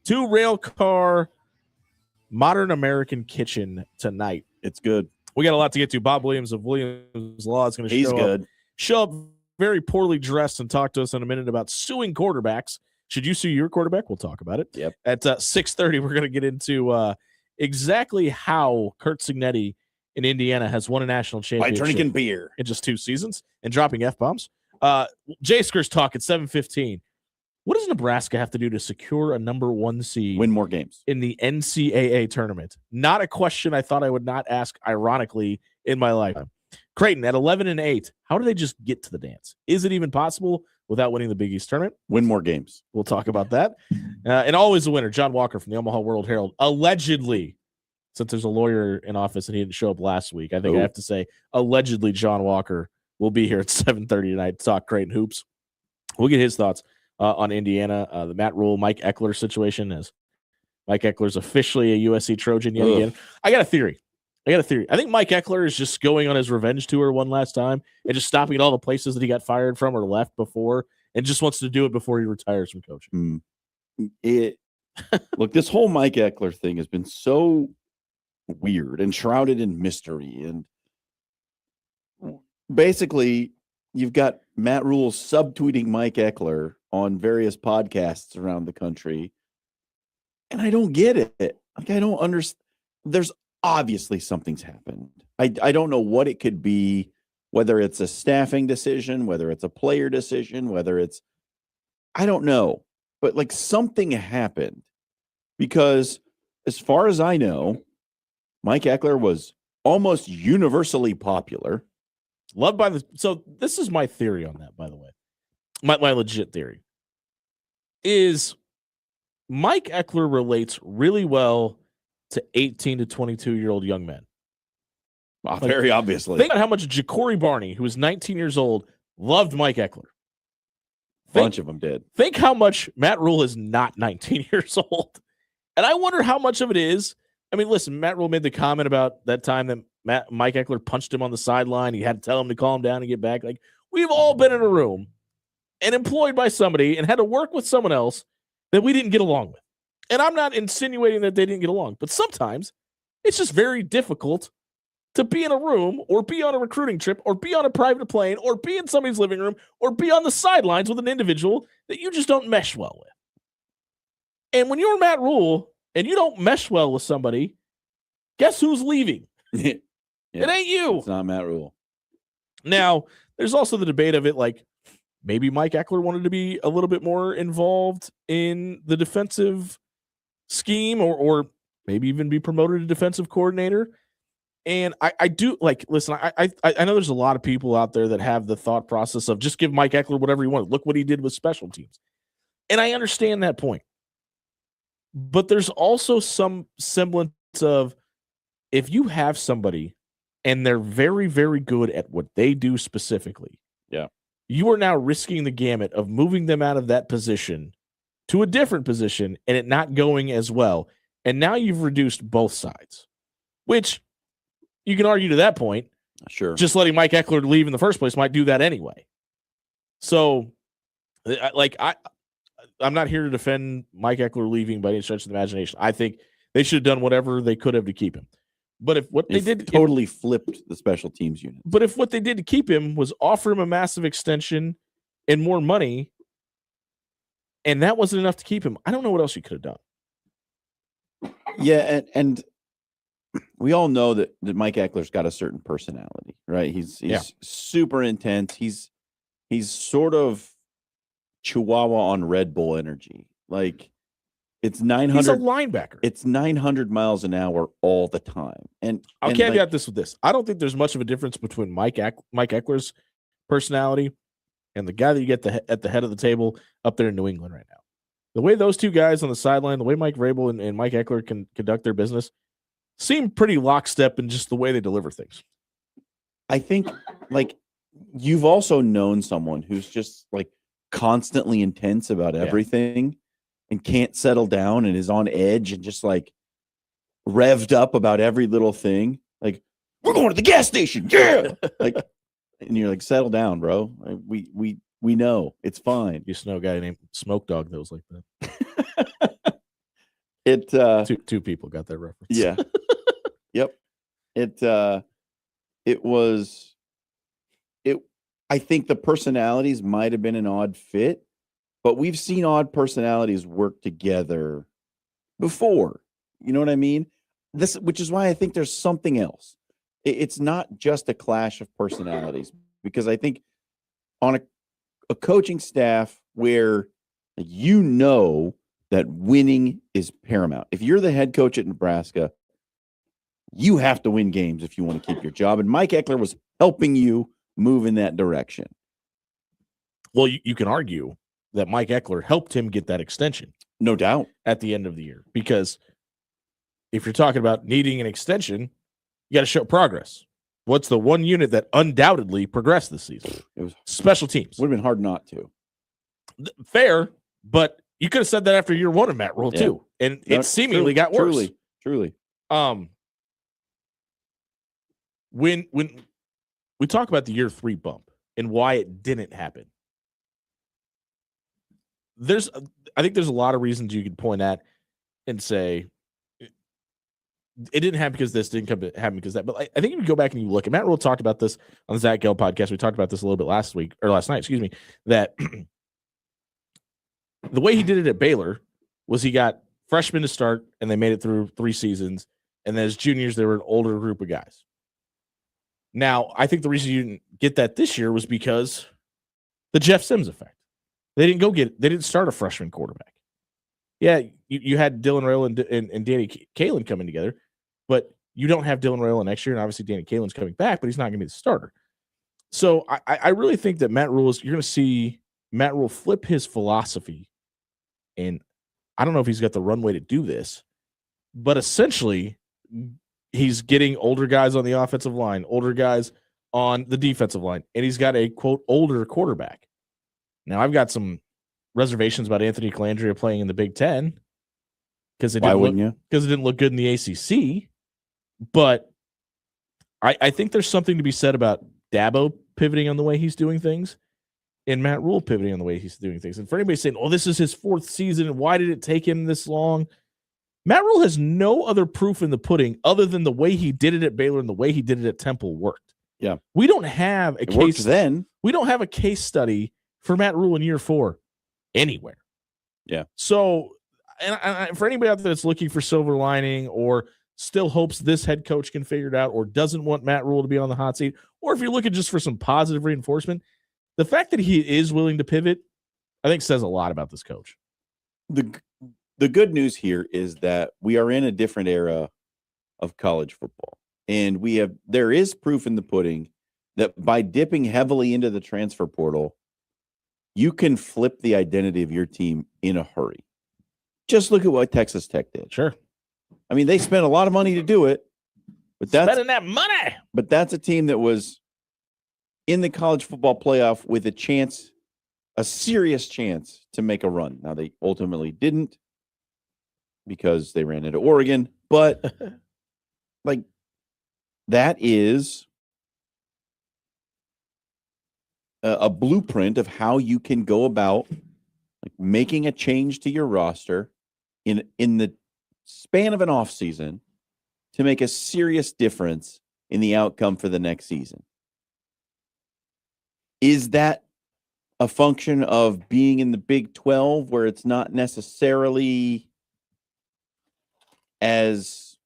2 rail car modern American kitchen tonight. It's good. We got a lot to get to. Bob Williams of Williams Law is going to show up very poorly dressed and talk to us in a minute about suing quarterbacks. Should you sue your quarterback? We'll talk about it. Yep. At 6:30, we're going to get into exactly how Curt Cignetti in Indiana has won a national championship by drinking beer in just 2 seasons and dropping F-bombs. Jay Skir's talk at 7:15. What does Nebraska have to do to secure a number 1 seed? Win more games in the NCAA tournament. Not a question I thought I would not ask, ironically, in my lifetime. Creighton at 11-8. How do they just get to the dance? Is it even possible without winning the Big East tournament? Win more games. We'll talk about that. And always a winner, John Walker from the Omaha World Herald. Allegedly, since there's a lawyer in office and he didn't show up last week, I think I have to say, allegedly, John Walker will be here at 7:30 tonight to talk Creighton hoops. We'll get his thoughts on Indiana, the Matt Rule, Mike Eckler situation. As Mike Eckler's officially a USC Trojan yet again. I got a theory. I think Mike Eckler is just going on his revenge tour one last time and just stopping at all the places that he got fired from or left before and just wants to do it before he retires from coaching. Look, this whole Mike Eckler thing has been so weird and shrouded in mystery. And basically, you've got Matt Rule subtweeting Mike Eckler on various podcasts around the country. And I don't get it. Like, I don't understand. There's obviously something's happened. I don't know what it could be, whether it's a staffing decision, whether it's a player decision, whether it's, I don't know. But like something happened because as far as I know, Mike Eckler was almost universally popular. Loved by so this is my theory on that, by the way. My legit theory is Mike Eckler relates really well to 18 to 22-year-old young men. Very obviously. Think about how much Ja'Cory Barney, who was 19 years old, loved Mike Eckler. A bunch of them did. Think how much Matt Rule is not 19 years old. And I wonder how much of it is. I mean, listen, Matt Rule made the comment about that time that Mike Eckler punched him on the sideline. He had to tell him to calm down and get back. Like, we've all been in a room and employed by somebody and had to work with someone else that we didn't get along with. And I'm not insinuating that they didn't get along, but sometimes it's just very difficult to be in a room or be on a recruiting trip or be on a private plane or be in somebody's living room or be on the sidelines with an individual that you just don't mesh well with. And when you're Matt Rule and you don't mesh well with somebody, guess who's leaving? It ain't you. It's not Matt Rule. Now, there's also the debate of it, like, maybe Mike Eckler wanted to be a little bit more involved in the defensive scheme or maybe even be promoted to defensive coordinator. And I do, like, listen, I know there's a lot of people out there that have the thought process of just give Mike Eckler whatever he wanted. Look what he did with special teams. And I understand that point. But there's also some semblance of, if you have somebody and they're very, very good at what they do specifically, you are now risking the gamut of moving them out of that position to a different position and it not going as well. And now you've reduced both sides, which you can argue to that point. Sure. Just letting Mike Eckler leave in the first place might do that anyway. So, like, I'm not here to defend Mike Eckler leaving by any stretch of the imagination. I think they should have done whatever they could have to keep him. But if what they did totally flipped the special teams unit. But if what they did to keep him was offer him a massive extension and more money, and that wasn't enough to keep him, I don't know what else you could have done. Yeah, and we all know that Mike Eckler's got a certain personality, right? He's super intense. He's sort of Chihuahua on Red Bull energy. Like, it's 900. He's a linebacker. It's 900 miles an hour all the time. And I'll caveat this with this: I don't think there's much of a difference between Mike Eckler's personality and the guy that you get at the head of the table up there in New England right now. The way those two guys on the sideline, the way Mike Vrabel and Mike Eckler can conduct their business, seem pretty lockstep in just the way they deliver things. I think, like, you've also known someone who's just like constantly intense about everything and can't settle down and is on edge and just like revved up about every little thing. Like, we're going to the gas station. Yeah. Like, and you're like, settle down, bro. We know it's fine. You used to know a guy named Smoke Dog that was like that. It Two people got that reference. yeah. Yep. It was I think the personalities might have been an odd fit, but we've seen odd personalities work together before. You know what I mean? Which is why I think there's something else. It's not just a clash of personalities, because I think on a coaching staff where you know that winning is paramount. If you're the head coach at Nebraska, you have to win games if you want to keep your job. And Mike Eckler was helping you move in that direction. Well, you can argue that Mike Eckler helped him get that extension. No doubt. At the end of the year. Because if you're talking about needing an extension, you got to show progress. What's the one unit that undoubtedly progressed this season? It was special teams. Would have been hard not to. Fair, but you could have said that after year one of Matt Rule too. And it seemingly got worse. Truly. When we talk about the year 3 bump and why it didn't happen, I think there's a lot of reasons you could point at and say it didn't happen because this, didn't happen because that. But I think if you go back and you look, and Matt Rule talked about this on the Zach Gell podcast. We talked about this a little bit last night, that the way he did it at Baylor was he got freshmen to start and they made it through 3 seasons. And then as juniors, they were an older group of guys. Now, I think the reason you didn't get that this year was because the Jeff Sims effect. They didn't start a freshman quarterback. Yeah, you had Dylan Raiola and Danny Kaelin coming together, but you don't have Dylan Raiola next year, and obviously Danny Kaelin's coming back, but he's not going to be the starter. So I really think that you're going to see Matt Rule flip his philosophy, and I don't know if he's got the runway to do this, but essentially he's getting older guys on the offensive line, older guys on the defensive line, and he's got a, quote, older quarterback. Now, I've got some reservations about Anthony Calandria playing in the Big Ten because it didn't look good in the ACC. But I think there's something to be said about Dabo pivoting on the way he's doing things and Matt Rule pivoting on the way he's doing things. And for anybody saying, oh, this is his 4th season, and why did it take him this long? Matt Rule has no other proof in the pudding other than the way he did it at Baylor and the way he did it at Temple worked. Yeah. We don't have a case then. We don't have a case study for Matt Rule in year 4 anywhere. Yeah. So, and for anybody out there that's looking for silver lining or still hopes this head coach can figure it out or doesn't want Matt Rule to be on the hot seat, or if you're looking just for some positive reinforcement, the fact that he is willing to pivot, I think says a lot about this coach. The good news here is that we are in a different era of college football. And there is proof in the pudding that by dipping heavily into the transfer portal, you can flip the identity of your team in a hurry. Just look at what Texas Tech did. Sure. I mean, they spent a lot of money to do it, but spending that money. But that's a team that was in the college football playoff with a serious chance to make a run. Now, they ultimately didn't because they ran into Oregon, but that is a blueprint of how you can go about making a change to your roster in the span of an off season to make a serious difference in the outcome for the next season. Is that a function of being in the Big 12 where it's not necessarily as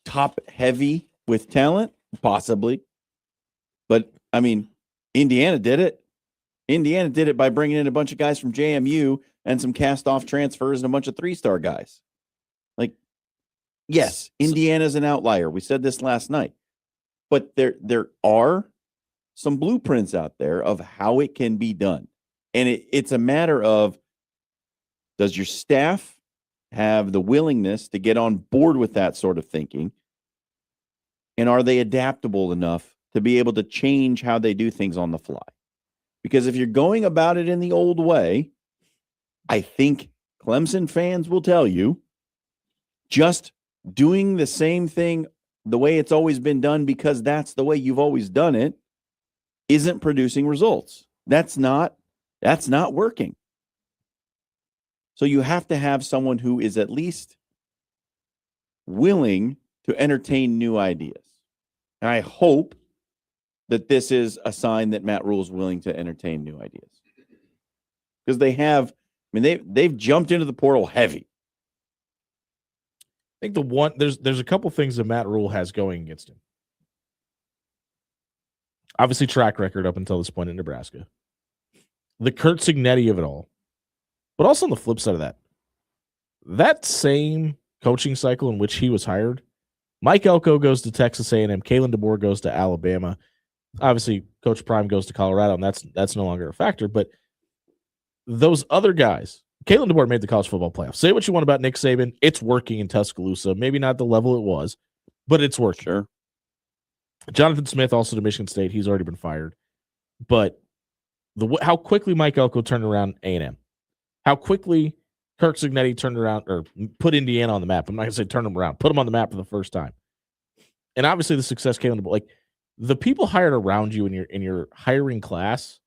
top heavy with talent? Possibly. But I mean, Indiana did it. Indiana did it by bringing in a bunch of guys from JMU and some cast-off transfers and a bunch of 3-star guys. Yes, Indiana's an outlier. We said this last night. But there are some blueprints out there of how it can be done. And it's a matter of, does your staff have the willingness to get on board with that sort of thinking? And are they adaptable enough to be able to change how they do things on the fly? Because if you're going about it in the old way, I think Clemson fans will tell you just doing the same thing the way it's always been done because that's the way you've always done it isn't producing results. That's not working. So you have to have someone who is at least willing to entertain new ideas. And I hope that this is a sign that Matt Rule is willing to entertain new ideas. Because they have, I mean, they've jumped into the portal heavy. I think there's a couple things that Matt Rule has going against him. Obviously, track record up until this point in Nebraska. The Curt Cignetti of it all. But also on the flip side of that same coaching cycle in which he was hired, Mike Elko goes to Texas A&M, Kalen DeBoer goes to Alabama. Obviously, Coach Prime goes to Colorado, and that's no longer a factor. But those other guys, Kalen DeBoer made the college football playoffs. Say what you want about Nick Saban. It's working in Tuscaloosa. Maybe not the level it was, but it's working. Sure. Jonathan Smith, also to Michigan State. He's already been fired. But how quickly Mike Elko turned around A&M. How quickly Curt Cignetti turned around or put Indiana on the map. I'm not going to say turn them around. Put them on the map for the first time. And obviously the success came like the people hired around you in your hiring class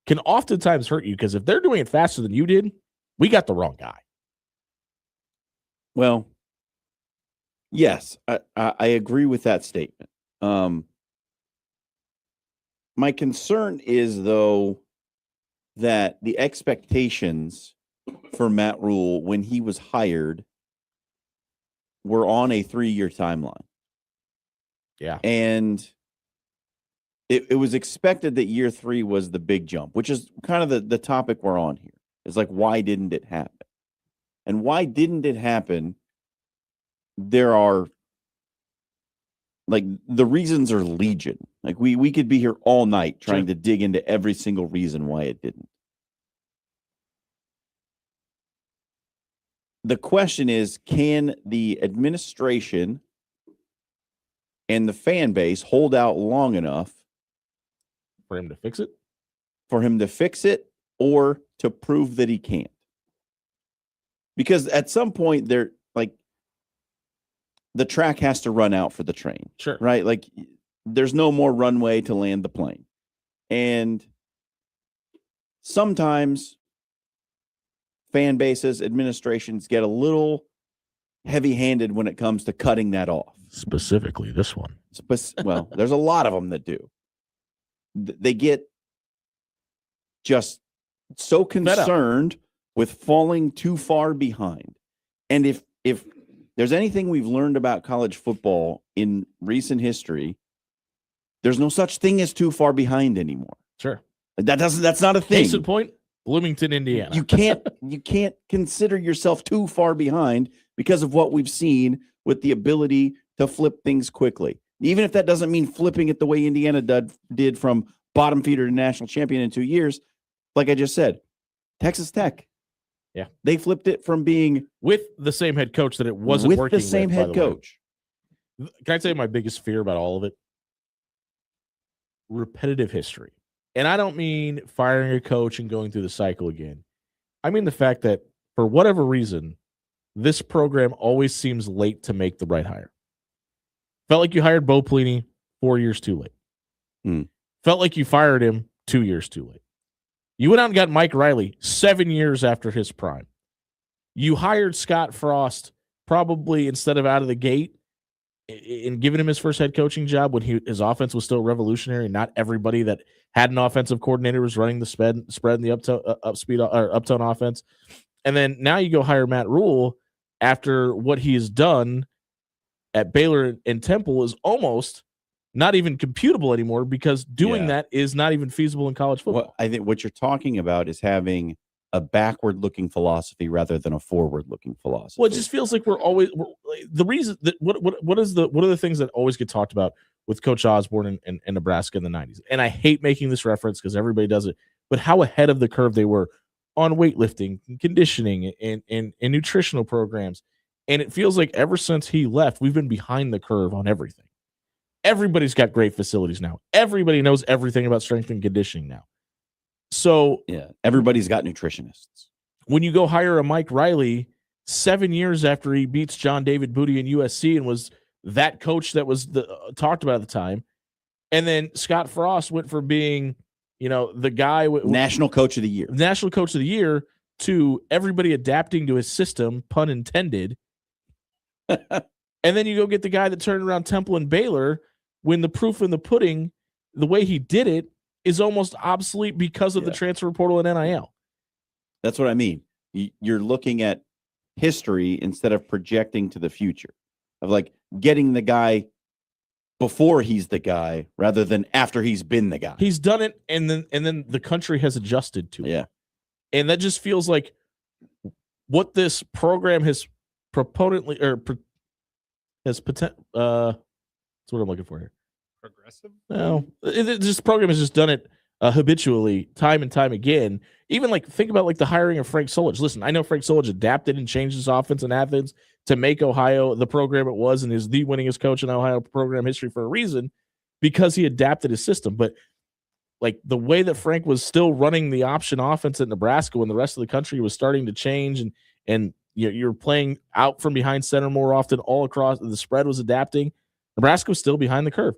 can oftentimes hurt you because if they're doing it faster than you did, we got the wrong guy. Well, yes, I agree with that statement. My concern is, though, that the expectations for Matt Rule when he was hired were on a 3-year timeline. Yeah. And it was expected that year 3 was the big jump, which is kind of the topic we're on here. It's like, why didn't it happen? And why didn't it happen? There are, like, the reasons are legion. Like, we could be here all night trying to dig into every single reason why it didn't. The question is, can the administration and the fan base hold out long enough for him to fix it? For him to fix it or to prove that he can't? Because at some point, the track has to run out for the train. Sure. Right? Like, there's no more runway to land the plane. And sometimes fan bases, administrations get a little heavy-handed when it comes to cutting that off. Specifically this one. Well, there's a lot of them that do. They get just so concerned with falling too far behind. And if there's anything we've learned about college football in recent history, there's no such thing as too far behind anymore. Sure. That's not a thing. Case in point, Bloomington, Indiana. You can't consider yourself too far behind because of what we've seen with the ability to flip things quickly. Even if that doesn't mean flipping it the way Indiana did from bottom feeder to national champion in 2 years. Like I just said, Texas Tech. Yeah. They flipped it from being with the same head coach that it wasn't with working the same with, head coach. Can I tell you my biggest fear about all of it? Repetitive history. And I don't mean firing a coach and going through the cycle again. I mean the fact that for whatever reason, this program always seems late to make the right hire. Felt like you hired Bo Pelini 4 years too late. Felt like you fired him 2 years too late. You went out and got Mike Riley 7 years after his prime. You hired Scott Frost probably instead of out of the gate and giving him his first head coaching job when his offense was still revolutionary. Not everybody that had an offensive coordinator was running the spread in the uptone offense. And then now you go hire Matt Rule after what he has done at Baylor and Temple is almost not even computable anymore because doing that is not even feasible in college football. Well, I think what you're talking about is having a backward-looking philosophy rather than a forward-looking philosophy. Well, it just feels like we're the reason that what are the things that always get talked about with Coach Osborne in Nebraska in the 90s. And I hate making this reference because everybody does it, but how ahead of the curve they were on weightlifting, and conditioning, and nutritional programs. And it feels like ever since he left, we've been behind the curve on everything. Everybody's got great facilities now. Everybody knows everything about strength and conditioning now. So yeah, everybody's got nutritionists. When you go hire a Mike Riley 7 years after he beats John David Booty in USC and was that coach that was talked about at the time, and then Scott Frost went from being, the guy national coach of the year, to everybody adapting to his system, pun intended. And then you go get the guy that turned around Temple and Baylor when the proof in the pudding, the way he did it, is almost obsolete because of the transfer portal and NIL. That's what I mean. You're looking at history instead of projecting to the future, of like getting the guy before he's the guy rather than after he's been the guy. He's done it, and then the country has adjusted to it. Yeah. And that just feels like what this program has proponently has potent. That's what I'm looking for here. Progressive? No, this program has just done it habitually, time and time again. Even like think about like the hiring of Frank Solich. Listen, I know Frank Solich adapted and changed his offense in Athens to make Ohio the program it was, and is the winningest coach in Ohio program history for a reason, because he adapted his system. But like the way that Frank was still running the option offense at Nebraska when the rest of the country was starting to change, and you're playing out from behind center more often, all across the spread was adapting. Nebraska was still behind the curve.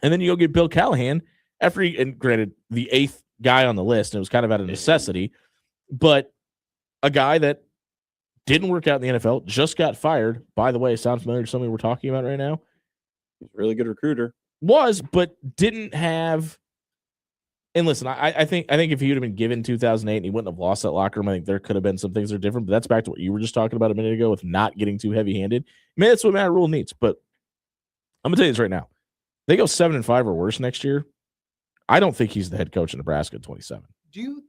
And then you go get Bill Callahan after and granted, the 8th guy on the list, and it was kind of out of necessity, but a guy that didn't work out in the NFL, just got fired. By the way, sound familiar to something we're talking about right now? He's a really good recruiter. But didn't have. And listen, I think if he would have been given 2008 and he wouldn't have lost that locker room, I think there could have been some things that are different. But that's back to what you were just talking about a minute ago with not getting too heavy-handed. Maybe that's what Matt Rule needs. But I'm gonna tell you this right now: they go 7-5 or worse next year. I don't think he's the head coach in Nebraska at 27. Do you?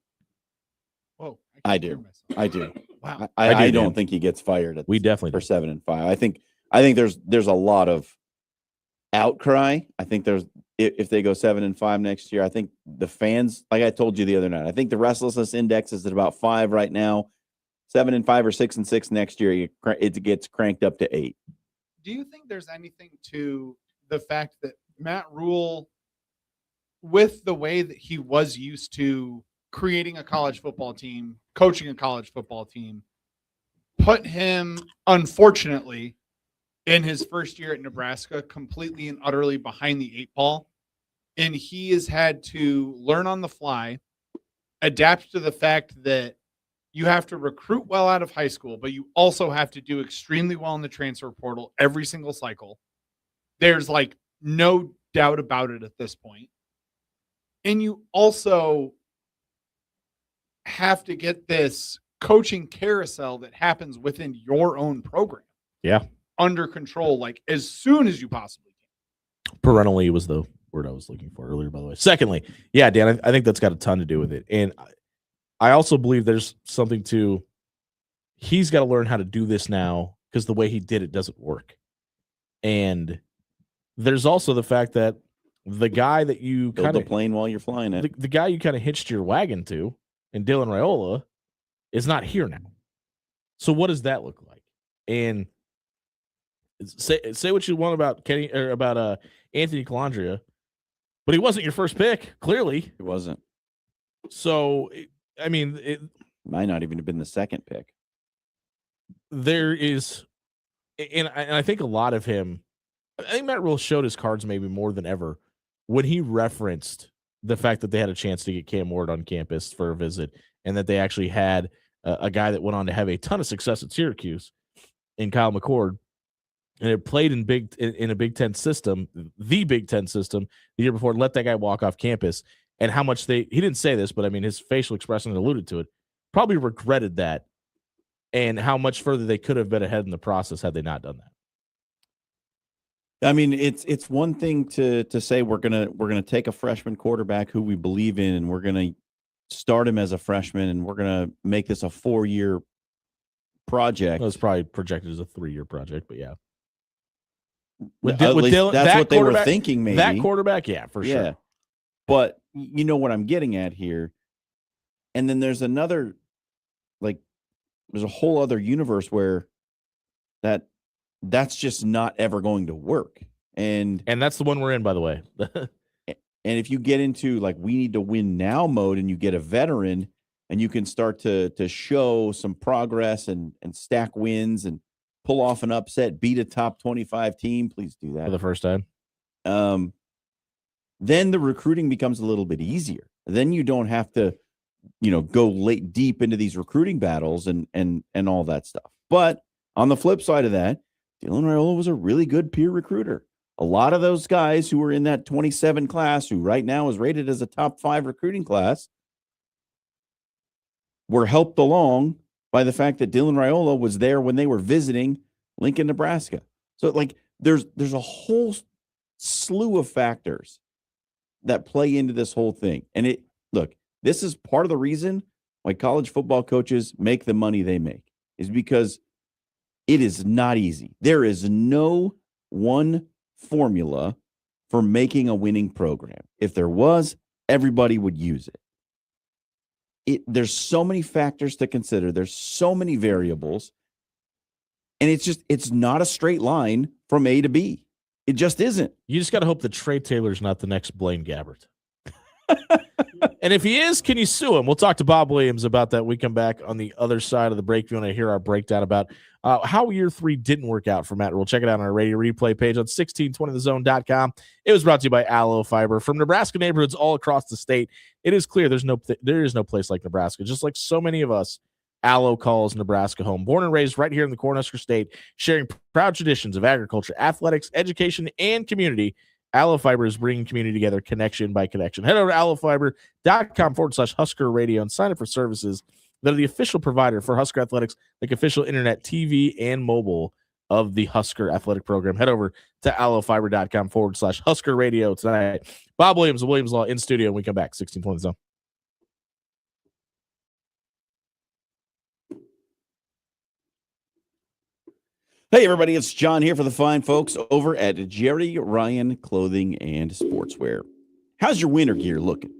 Whoa! I do. Wow. I don't think he gets fired. We definitely for 7-5. I think there's a lot of outcry. I think there's if they go 7-5 next year, I think the fans, like I told you the other night, I think the restlessness index is at about 5 right now. 7-5 or 6-6 next year, it gets cranked up to 8. Do you think there's anything to the fact that Matt Rule, with the way that he was used to creating a college football team, coaching a college football team, put him, unfortunately, in his first year at Nebraska, completely and utterly behind the 8 ball. And he has had to learn on the fly, adapt to the fact that you have to recruit well out of high school, but you also have to do extremely well in the transfer portal every single cycle. There's like no doubt about it at this point. And you also have to get this coaching carousel that happens within your own program. Yeah. Under control, like as soon as you possibly can. Parentally was the word I was looking for earlier, by the way. Secondly, yeah, Dan, I think that's got a ton to do with it. And I also believe there's something to, he's got to learn how to do this now because the way he did it doesn't work. And there's also the fact that the guy that you build the plane while you're flying it, the guy you kind of hitched your wagon to, and Dylan Raiola, is not here now. So what does that look like? And say what you want about Kenny or about Anthony Calandria, but he wasn't your first pick. Clearly, it wasn't. So I mean, it might not even have been the second pick. There is, and I think a lot of him. I think Matt Rule showed his cards maybe more than ever when he referenced the fact that they had a chance to get Cam Ward on campus for a visit, and that they actually had a guy that went on to have a ton of success at Syracuse in Kyle McCord. And it played in a Big Ten system, the Big Ten system, the year before. Let that guy walk off campus, and how much he didn't say this, but I mean his facial expression alluded to it. Probably regretted that, and how much further they could have been ahead in the process had they not done that. I mean, it's one thing to say we're gonna take a freshman quarterback who we believe in, and we're gonna start him as a freshman, and we're gonna make this a 4-year project. Well, it's probably projected as a 3-year with yeah. With Dylan, that's what they were thinking, maybe. That quarterback, yeah, for sure. But you know what I'm getting at here. And then there's another, like, there's a whole other universe where that's just not ever going to work. And that's the one we're in, by the way. And if you get into, like, we need to win now mode, and you get a veteran, and you can start to show some progress and stack wins and pull off an upset, beat a top 25 team, please do that. For the first time. Then the recruiting becomes a little bit easier. Then you don't have to go late deep into these recruiting battles and all that stuff. But on the flip side of that, Dylan Raiola was a really good peer recruiter. A lot of those guys who were in that 27 class, who right now is rated as a top 5 recruiting class, were helped along by the fact that Dylan Raiola was there when they were visiting Lincoln, Nebraska. So there's a whole slew of factors that play into this whole thing. And this is part of the reason why college football coaches make the money they make, is because it is not easy. There is no one formula for making a winning program. If there was, everybody would use it. There's so many factors to consider. There's so many variables. And it's not a straight line from A to B. It just isn't. You just got to hope that Trey Taylor's not the next Blaine Gabbert. And if he is, can you sue him? We'll talk to Bob Williams about that. We come back on the other side of the break. If you want to hear our breakdown about how year 3 didn't work out for Matt Rule, check it out on our radio replay page on 1620thezone.com. It was brought to you by Aloe Fiber. From Nebraska neighborhoods all across the state, it is clear there is no place like Nebraska. Just like so many of us, Aloe calls Nebraska home. Born and raised right here in the Cornhusker State, sharing proud traditions of agriculture, athletics, education, and community. Aloe Fiber is bringing community together, connection by connection. Head over to aloefiber.com/Husker Radio and sign up for services that are the official provider for Husker Athletics, like official internet, TV, and mobile of the Husker Athletic Program. Head over to aloefiber.com/Husker Radio tonight. Bob Williams of Williams Law in studio. When we come back, 1620 Zone. Hey, everybody, it's John here for the fine folks over at Jerry Ryan Clothing and Sportswear. How's your winter gear looking? Do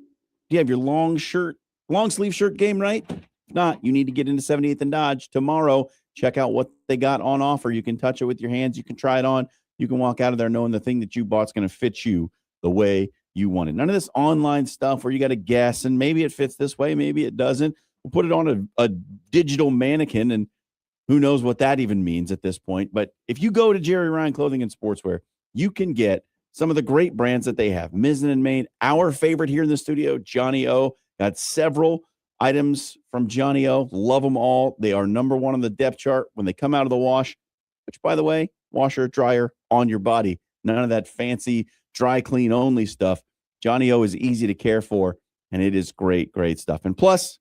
you have your long sleeve shirt game right? If not, you need to get into 78th and Dodge tomorrow. Check out what they got on offer. You can touch it with your hands. You can try it on. You can walk out of there knowing the thing that you bought is going to fit you the way you want it. None of this online stuff where you got to guess and maybe it fits this way, maybe it doesn't. We'll put it on a digital mannequin and who knows what that even means at this point. But if you go to Jerry Ryan Clothing and Sportswear, you can get some of the great brands that they have. Mizzen and Main, our favorite here in the studio, Johnny O. Got several items from Johnny O. Love them all. They are number 1 on the depth chart when they come out of the wash, which, by the way, washer, dryer on your body. None of that fancy dry clean only stuff. Johnny O is easy to care for, and it is great, great stuff. And plus,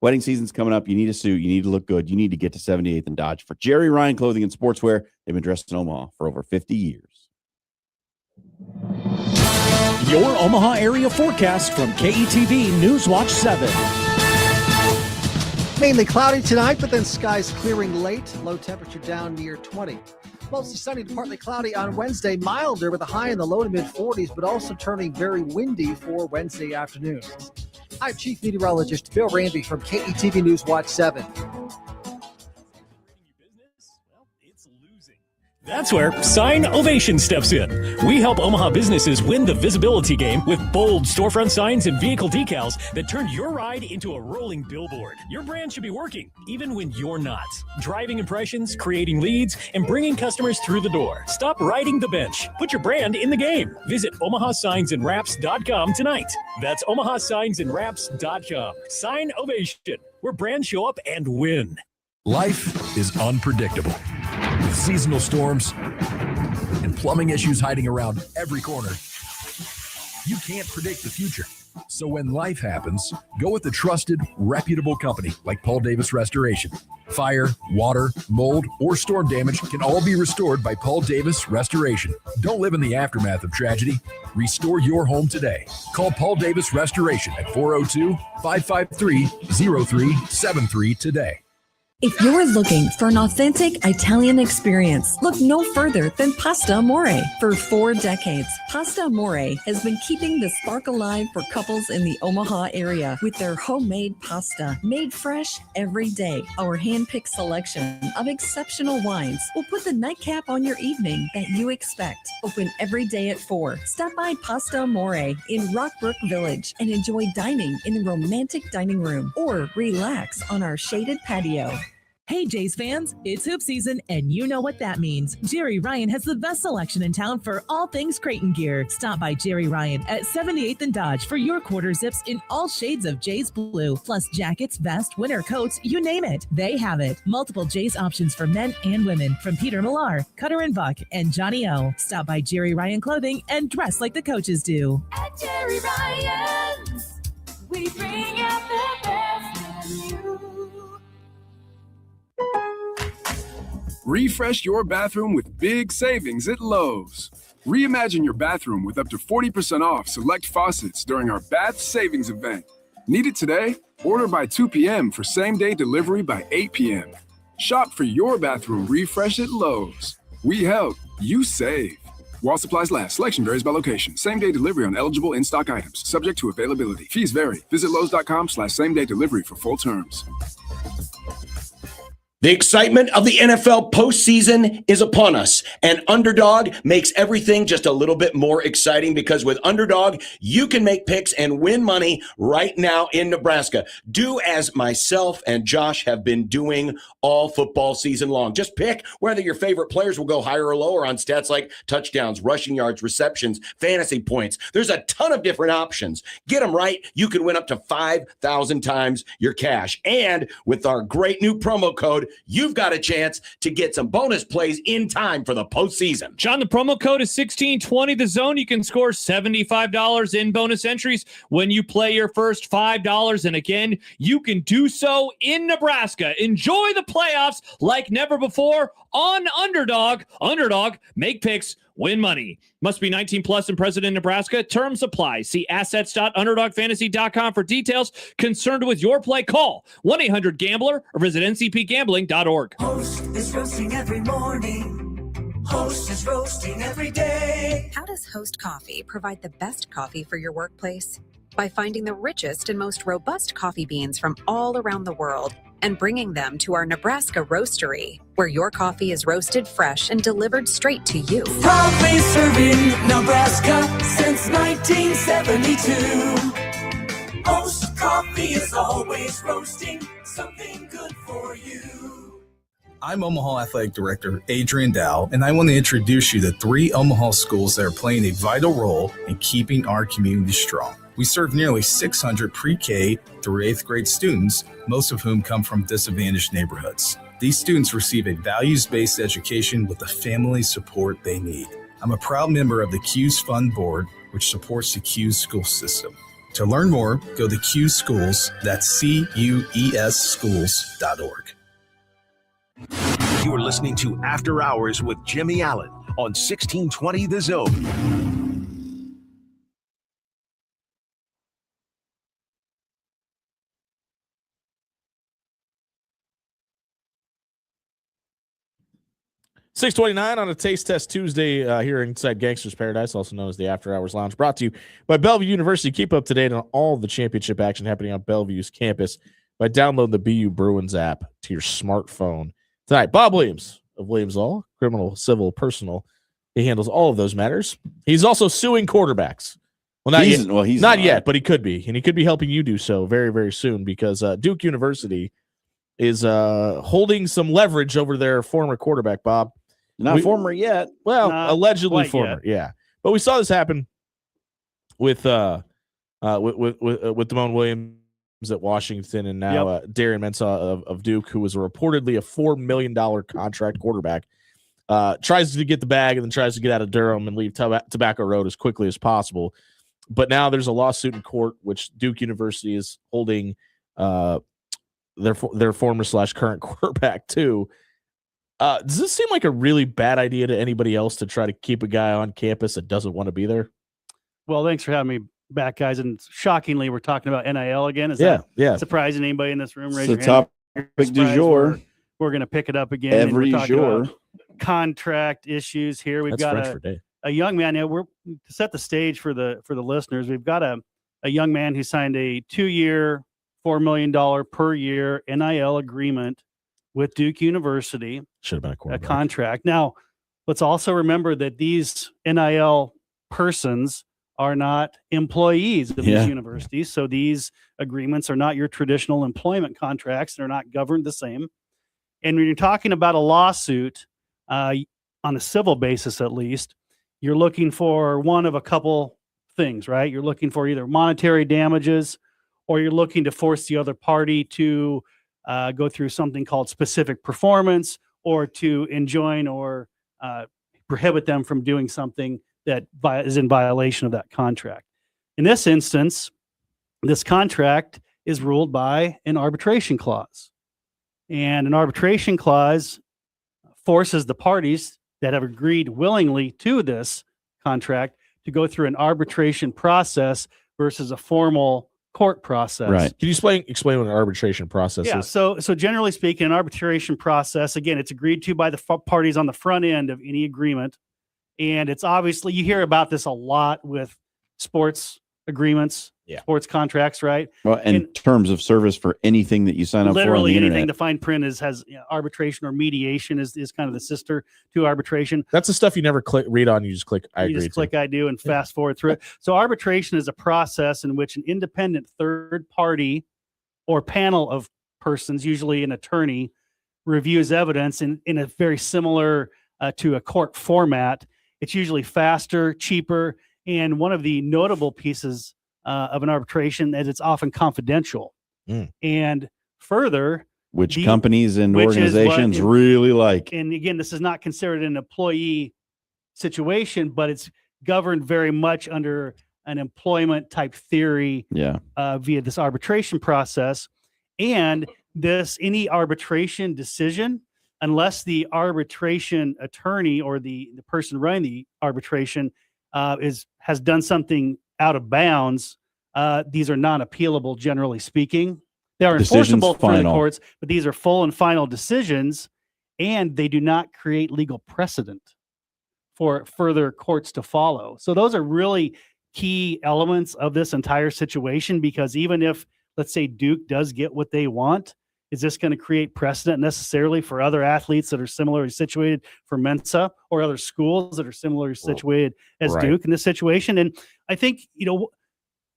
wedding season's coming up. You need a suit. You need to look good. You need to get to 78th and Dodge for Jerry Ryan Clothing and Sportswear. They've been dressed in Omaha for over 50 years. Your Omaha area forecast from KETV Newswatch 7. Mainly cloudy tonight, but then skies clearing late. Low temperature down near 20. Mostly sunny to partly cloudy on Wednesday. Milder with a high in the low to mid 40s, but also turning very windy for Wednesday afternoon. I'm Chief Meteorologist Bill Ramby from KETV Newswatch 7. That's where Sign Ovation steps in. We help Omaha businesses win the visibility game with bold storefront signs and vehicle decals that turn your ride into a rolling billboard. Your brand should be working, even when you're not. Driving impressions, creating leads, and bringing customers through the door. Stop riding the bench. Put your brand in the game. Visit OmahaSignsAndWraps.com tonight. That's OmahaSignsAndWraps.com. Sign Ovation, where brands show up and win. Life is unpredictable. With seasonal storms and plumbing issues hiding around every corner, you can't predict the future. So when life happens, go with a trusted, reputable company like Paul Davis Restoration. Fire, water, mold, or storm damage can all be restored by Paul Davis Restoration. Don't live in the aftermath of tragedy. Restore your home today. Call Paul Davis Restoration at 402-553-0373 today. If you're looking for an authentic Italian experience, look no further than Pasta Amore. For 4 decades, Pasta Amore has been keeping the spark alive for couples in the Omaha area with their homemade pasta, made fresh every day. Our hand-picked selection of exceptional wines will put the nightcap on your evening that you expect. Open every day at 4. Stop by Pasta Amore in Rockbrook Village and enjoy dining in the romantic dining room or relax on our shaded patio. Hey Jays fans, it's hoop season and you know what that means. Jerry Ryan has the best selection in town for all things Creighton gear. Stop by Jerry Ryan at 78th and Dodge for your quarter zips in all shades of Jays blue, plus jackets, vests, winter coats, you name it. They have it. Multiple Jays options for men and women from Peter Millar, Cutter and Buck, and Johnny O. Stop by Jerry Ryan Clothing and dress like the coaches do. At Jerry Ryan's, we bring out the best in you. Refresh your bathroom with big savings at Lowe's. Reimagine your bathroom with up to 40% off select faucets during our Bath Savings event. Need it today? Order by 2 p.m. for same-day delivery by 8 p.m. Shop for your bathroom refresh at Lowe's. We help, you save. While supplies last, selection varies by location. Same-day delivery on eligible in-stock items, subject to availability. Fees vary. Visit Lowes.com/same-day delivery for full terms. The excitement of the NFL postseason is upon us, and Underdog makes everything just a little bit more exciting because with Underdog, you can make picks and win money right now in Nebraska. Do as myself and Josh have been doing all football season long. Just pick whether your favorite players will go higher or lower on stats like touchdowns, rushing yards, receptions, fantasy points. There's a ton of different options. Get them right. You can win up to 5,000 times your cash. And with our great new promo code, you've got a chance to get some bonus plays in time for the postseason. John, the promo code is 1620 The Zone. You can score $75 in bonus entries when you play your first $5. And again, you can do so in Nebraska. Enjoy the playoffs like never before on Underdog. Underdog, make picks, win money. Must be 19 plus and present in Nebraska. Terms apply. See assets.underdogfantasy.com for details. Concerned with your play? Call 1-800-GAMBLER or visit ncpgambling.org. Host is roasting every morning. Host is roasting every day. How does Host Coffee provide the best coffee for your workplace? By finding the richest and most robust coffee beans from all around the world and bringing them to our Nebraska roastery, where your coffee is roasted fresh and delivered straight to you. Proudly serving Nebraska since 1972. Host Coffee is always roasting something good for you. I'm Omaha Athletic Director Adrian Dow, and I want to introduce you to 3 Omaha schools that are playing a vital role in keeping our community strong. We serve nearly 600 pre-K through 8th grade students, most of whom come from disadvantaged neighborhoods. These students receive a values-based education with the family support they need. I'm a proud member of the CUES Fund Board, which supports the CUES school system. To learn more, go to CUES Schools, that's CUES schools.org. You are listening to After Hours with Jimmy Allen on 1620 The Zone. $6.29 on a Taste Test Tuesday here inside Gangster's Paradise, also known as the After Hours Lounge, brought to you by Bellevue University. Keep up to date on all the championship action happening on Bellevue's campus by downloading the BU Bruins app to your smartphone tonight. Bob Williams of Williams Law, criminal, civil, personal. He handles all of those matters. He's also suing quarterbacks. Well, he's not yet, but he could be. And he could be helping you do so very, very soon because Duke University is holding some leverage over their former quarterback, Bob. Not former yet. Well, Not allegedly quite former, yeah. But we saw this happen with Damone Williams at Washington, and now Darian Mensah of Duke, who was reportedly a $4 million contract quarterback, tries to get the bag and then tries to get out of Durham and leave Tobacco Road as quickly as possible. But now there's a lawsuit in court, which Duke University is holding their former / current quarterback too. Does this seem like a really bad idea to anybody else to try to keep a guy on campus that doesn't want to be there? Well, thanks for having me back, guys. And shockingly, we're talking about NIL again. Is that surprising anybody in this room? Raise your hand. Topic du jour. We're going to pick it up again. Every and we're jour. about contract issues here. We've That's got French for day. a young man. We're to set the stage for the listeners. We've got a young man who signed a 2-year, $4 million per year NIL agreement with Duke University. Should have been a contract. Now, let's also remember that these NIL persons are not employees of these universities. So these agreements are not your traditional employment contracts. They're not governed the same. And when you're talking about a lawsuit, on a civil basis at least, you're looking for one of a couple things, right? You're looking for either monetary damages, or you're looking to force the other party to go through something called specific performance, or to enjoin or prohibit them from doing something that is in violation of that contract. In this instance, this contract is ruled by an arbitration clause. And an arbitration clause forces the parties that have agreed willingly to this contract to go through an arbitration process versus a formal court process. Right. Can you explain what an arbitration process Yeah. is? So generally speaking, an arbitration process, again, it's agreed to by the parties on the front end of any agreement. And it's obviously, you hear about this a lot with sports agreements, sports contracts, right? Well, and terms of service for anything that you sign up for on Literally the anything. internet. The fine print has arbitration or mediation is kind of the sister to arbitration. That's the stuff you never read on. You just click I You agree. just click I do and fast forward through it. So arbitration is a process in which an independent third party or panel of persons, usually an attorney, reviews evidence in a very similar to a court format. It's usually faster, cheaper, and one of the notable pieces of an arbitration is it's often confidential. And further, Which companies and organizations really like. And again, this is not considered an employee situation, but it's governed very much under an employment type theory via this arbitration process. And any arbitration decision, unless the arbitration attorney or the person running the arbitration has done something out of bounds, these are non-appealable, generally speaking. They are Decision's enforceable through the final. courts, but these are full and final decisions, and they do not create legal precedent for further courts to follow. So those are really key elements of this entire situation, because even if, let's say, Duke does get what they want, is this going to create precedent necessarily for other athletes that are similarly situated for Mensa, or other schools that are similarly situated as Right. Duke in this situation? And I think,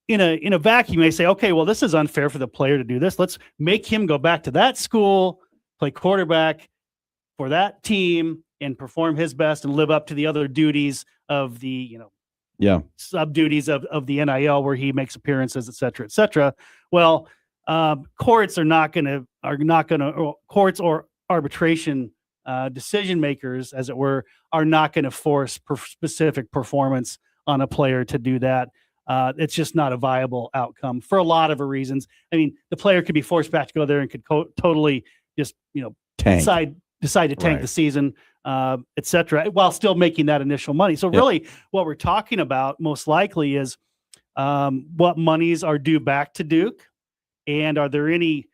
in a vacuum, you may say, okay, well, this is unfair for the player to do this. Let's make him go back to that school, play quarterback for that team, and perform his best and live up to the other duties of the, sub duties of the NIL, where he makes appearances, et cetera, et cetera. Well, courts courts or arbitration decision makers, as it were, are not going to force specific performance on a player to do that. It's just not a viable outcome for a lot of reasons. I mean, the player could be forced back to go there and could totally just, Tank. decide to tank the season, et cetera, while still making that initial money. So really what we're talking about most likely is what monies are due back to Duke, and are there any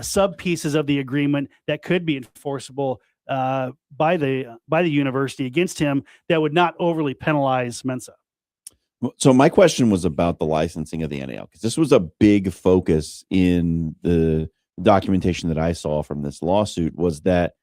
sub pieces of the agreement that could be enforceable by the university against him that would not overly penalize Mensa. So my question was about the licensing of the NIL, because this was a big focus in the documentation that I saw from this lawsuit, was that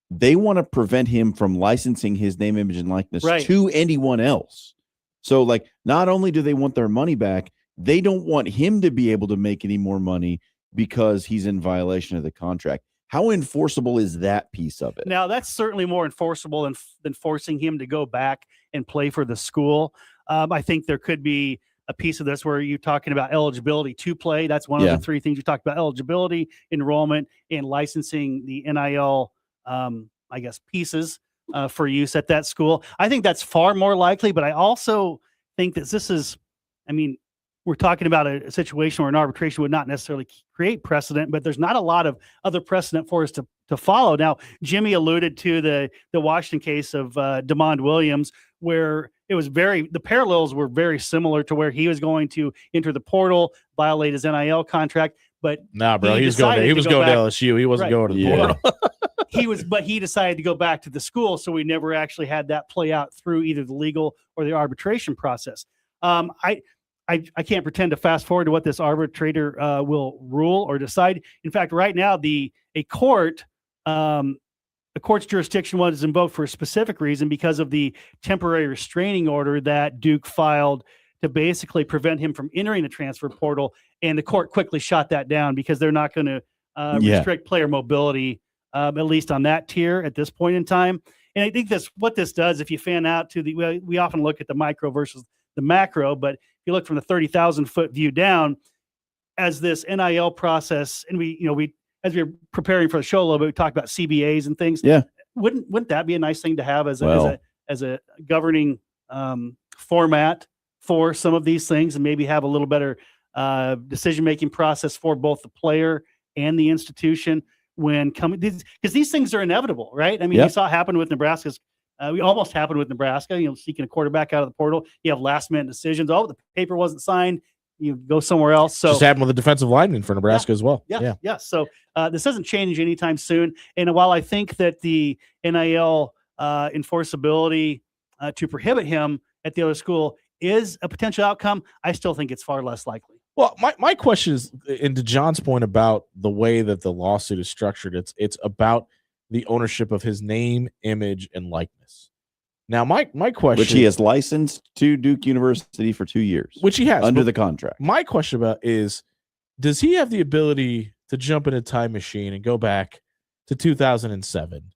they want to prevent him from licensing his name, image, and likeness to anyone else. So, like, not only do they want their money back, they don't want him to be able to make any more money because he's in violation of the contract. How enforceable is that piece of it? Now, that's certainly more enforceable than forcing him to go back and play for the school. I think there could be a piece of this where you're talking about eligibility to play. That's one of the three things you talked about: eligibility, enrollment, and licensing the NIL, pieces for use at that school. I think that's far more likely, but I also think that this is, we're talking about a situation where an arbitration would not necessarily create precedent, but there's not a lot of other precedent for us to follow. Now, Jimmy alluded to the Washington case of DeMond Williams, where the parallels were very similar to where he was going to enter the portal, violate his NIL contract, but Nah, bro, he was going to LSU. He wasn't going to the portal. But he decided to go back to the school, so we never actually had that play out through either the legal or the arbitration process. I can't pretend to fast forward to what this arbitrator will rule or decide. In fact, right now, a court's jurisdiction was invoked for a specific reason, because of the temporary restraining order that Duke filed to basically prevent him from entering the transfer portal. And the court quickly shot that down because they're not going to restrict player mobility at least on that tier at this point in time. And I think what this does, if you fan out to we often look at the micro versus the macro, but if you look from the 30,000 foot view down, as this NIL process, and we as we were preparing for the show a little bit, we talked about CBAs and things. Yeah. Wouldn't that be a nice thing to have as a governing format for some of these things, and maybe have a little better decision-making process for both the player and the institution when coming, because these things are inevitable, right? I mean, you saw it happen with Nebraska's. We almost happened with Nebraska, seeking a quarterback out of the portal. You have last-minute decisions. Oh, the paper wasn't signed. You go somewhere else. So just happened with a defensive lineman for Nebraska as well. Yeah. So this doesn't change anytime soon. And while I think that the NIL enforceability to prohibit him at the other school is a potential outcome, I still think it's far less likely. Well, my question is, and to John's point about the way that the lawsuit is structured, it's about the ownership of his name, image, and likeness. Now, my question, which he has licensed to Duke University for 2 years, which he has under the contract. My question about is, does he have the ability to jump in a time machine and go back to 2007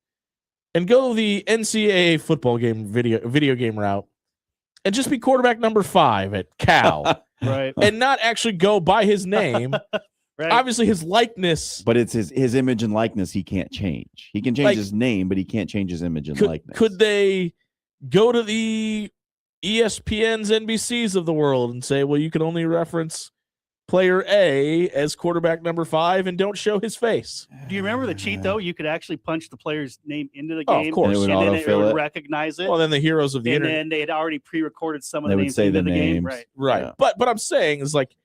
and go the NCAA football game video game route and just be quarterback number 5 at Cal, right? And not actually go by his name. Right. Obviously, his likeness, but it's his image and likeness. He can't change. He can change his name, but he can't change his image and likeness. Could they go to the ESPNs, NBCs of the world and say, well, you can only reference player A as quarterback number 5 and don't show his face? Do you remember the cheat, though? You could actually punch the player's name into the Oh, game. of course. And then it would recognize it. Well, then the heroes of the and internet. then they had already pre-recorded some of They the would names say into the the game. names. Right. Yeah. But I'm saying is, like,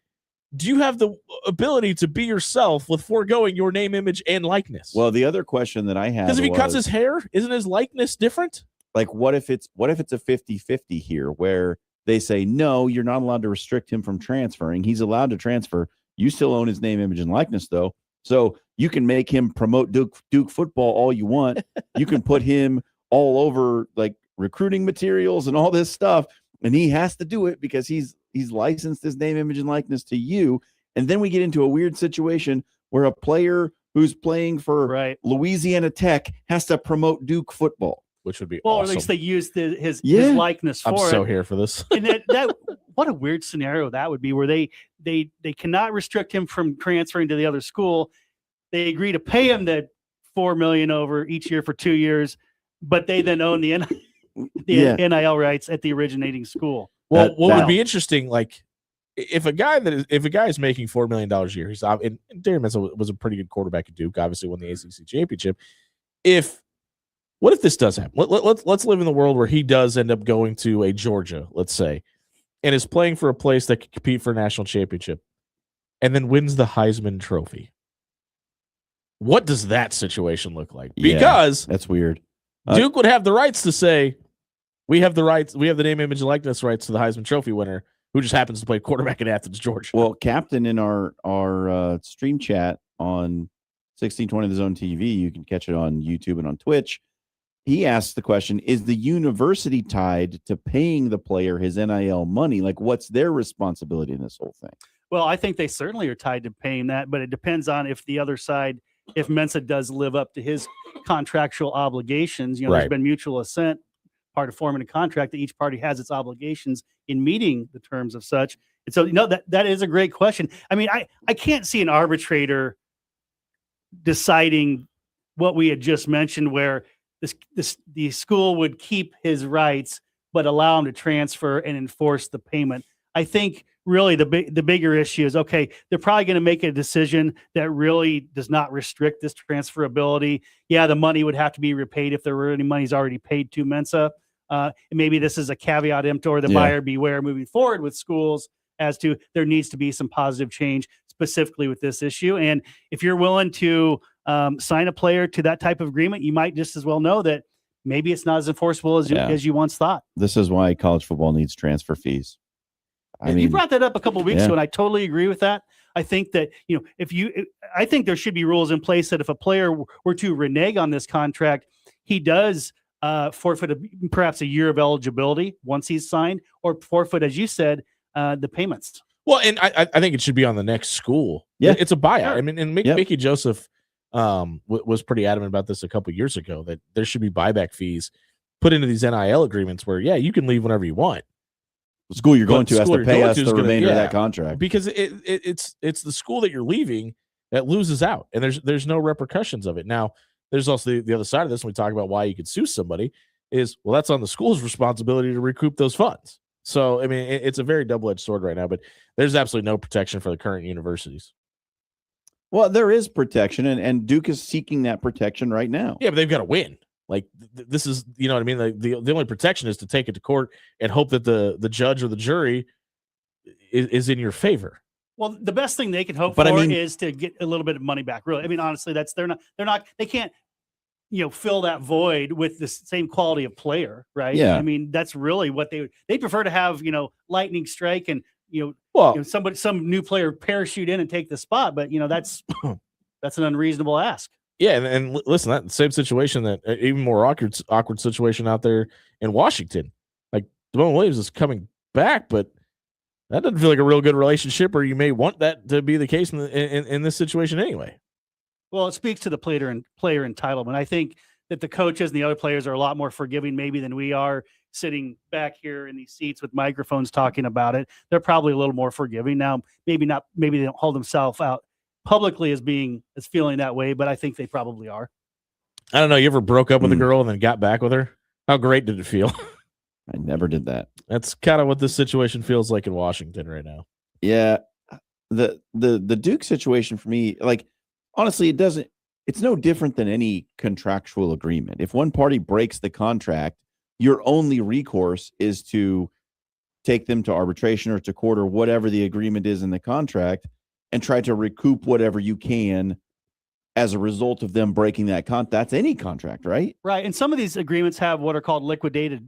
do you have the ability to be yourself with foregoing your name, image, and likeness? Well, the other question that I had, because if he cuts his hair, isn't his likeness different? Like, what if it's a 50-50 here, where they say, no, you're not allowed to restrict him from transferring. He's allowed to transfer. You still own his name, image, and likeness, though. So you can make him promote Duke football all you want. You can put him all over, like, recruiting materials and all this stuff, and he has to do it because he's licensed his name, image, and likeness to you. And then we get into a weird situation where a player who's playing for Louisiana Tech has to promote Duke football, which would be Well, awesome. or at least they used his likeness for I'm it. so here for this. And that what a weird scenario that would be, where they cannot restrict him from transferring to the other school. They agree to pay him the $4 million over each year for 2 years, but they then own the NIL rights at the originating school. Well, what would be interesting, like, if a guy is making $4 million a year, he's and Darren Menzel was a pretty good quarterback at Duke, obviously won the ACC championship. What if this does happen? Let's live in the world where he does end up going to a Georgia, let's say, and is playing for a place that could compete for a national championship, and then wins the Heisman Trophy. What does that situation look like? Because that's weird. Duke would have the rights to say, we have the rights, we have the name, image, and likeness rights to the Heisman Trophy winner, who just happens to play quarterback in Athens, Georgia. Well, Captain, in our stream chat on 1620 The Zone TV, you can catch it on YouTube and on Twitch. He asked the question, is the university tied to paying the player his NIL money? Like, what's their responsibility in this whole thing? Well, I think they certainly are tied to paying that, but it depends on if the other side, if Mensa does live up to his contractual obligations. There's been mutual assent, part of forming a contract, that each party has its obligations in meeting the terms of such. And so, that is a great question. I mean, I can't see an arbitrator deciding what we had just mentioned, where the school would keep his rights but allow him to transfer and enforce the payment. I think really the bigger issue is, okay, they're probably going to make a decision that really does not restrict this transferability. Yeah, the money would have to be repaid if there were any money's already paid to Mensa. And maybe this is a caveat emptor, the buyer beware moving forward with schools, as to there needs to be some positive change specifically with this issue. And if you're willing to sign a player to that type of agreement, you might just as well know that maybe it's not as enforceable as you once thought. This is why college football needs transfer fees. I mean, you brought that up a couple of weeks ago, and I totally agree with that. I think that, I think there should be rules in place that if a player were to renege on this contract, he does forfeit perhaps a year of eligibility once he's signed, or forfeit, as you said, the payments. Well, and I think it should be on the next school. Yeah. It's a buyout. Sure. I mean, and Mickey Joseph was pretty adamant about this a couple years ago, that there should be buyback fees put into these NIL agreements where, yeah, you can leave whenever you want. The school you're going But the to has school to you're pay going us to the is gonna- remainder of yeah, that contract. because it's the school that you're leaving that loses out, and there's no repercussions of it. Now, there's also the other side of this when we talk about why you could sue somebody is, well, that's on the school's responsibility to recoup those funds. So, I mean, it's a very double-edged sword right now, but there's absolutely no protection for the current universities. Well, there is protection, and Duke is seeking that protection right now. Yeah, but they've got to win. Like this is, you know what I mean? Like the only protection is to take it to court and hope that the judge or the jury is in your favor. Well, the best thing they can hope But I for mean- is to get a little bit of money back. Really, I mean, honestly, they can't, fill that void with the same quality of player, right? Yeah. I mean, that's really what they prefer to have, lightning strike and some new player parachute in and take the spot. But that's an unreasonable ask. Yeah, and listen, that same situation, that even more awkward situation out there in Washington. Like Damone Williams is coming back, but that doesn't feel like a real good relationship, or you may want that to be the case in this situation anyway. Well, it speaks to the player entitlement. I think that the coaches and the other players are a lot more forgiving maybe than we are sitting back here in these seats with microphones talking about it. They're probably a little more forgiving. Now, maybe they don't hold themselves out publicly as feeling that way, but I think they probably are. I don't know. You ever broke up with a girl and then got back with her? How great did it feel? I never did that. That's kind of what this situation feels like in Washington right now. Yeah, the Duke situation for me, like, honestly, it's no different than any contractual agreement. If one party breaks the contract, your only recourse is to take them to arbitration or to court or whatever the agreement is in the contract and try to recoup whatever you can as a result of them breaking that that's any contract, right? Right. And some of these agreements have what are called liquidated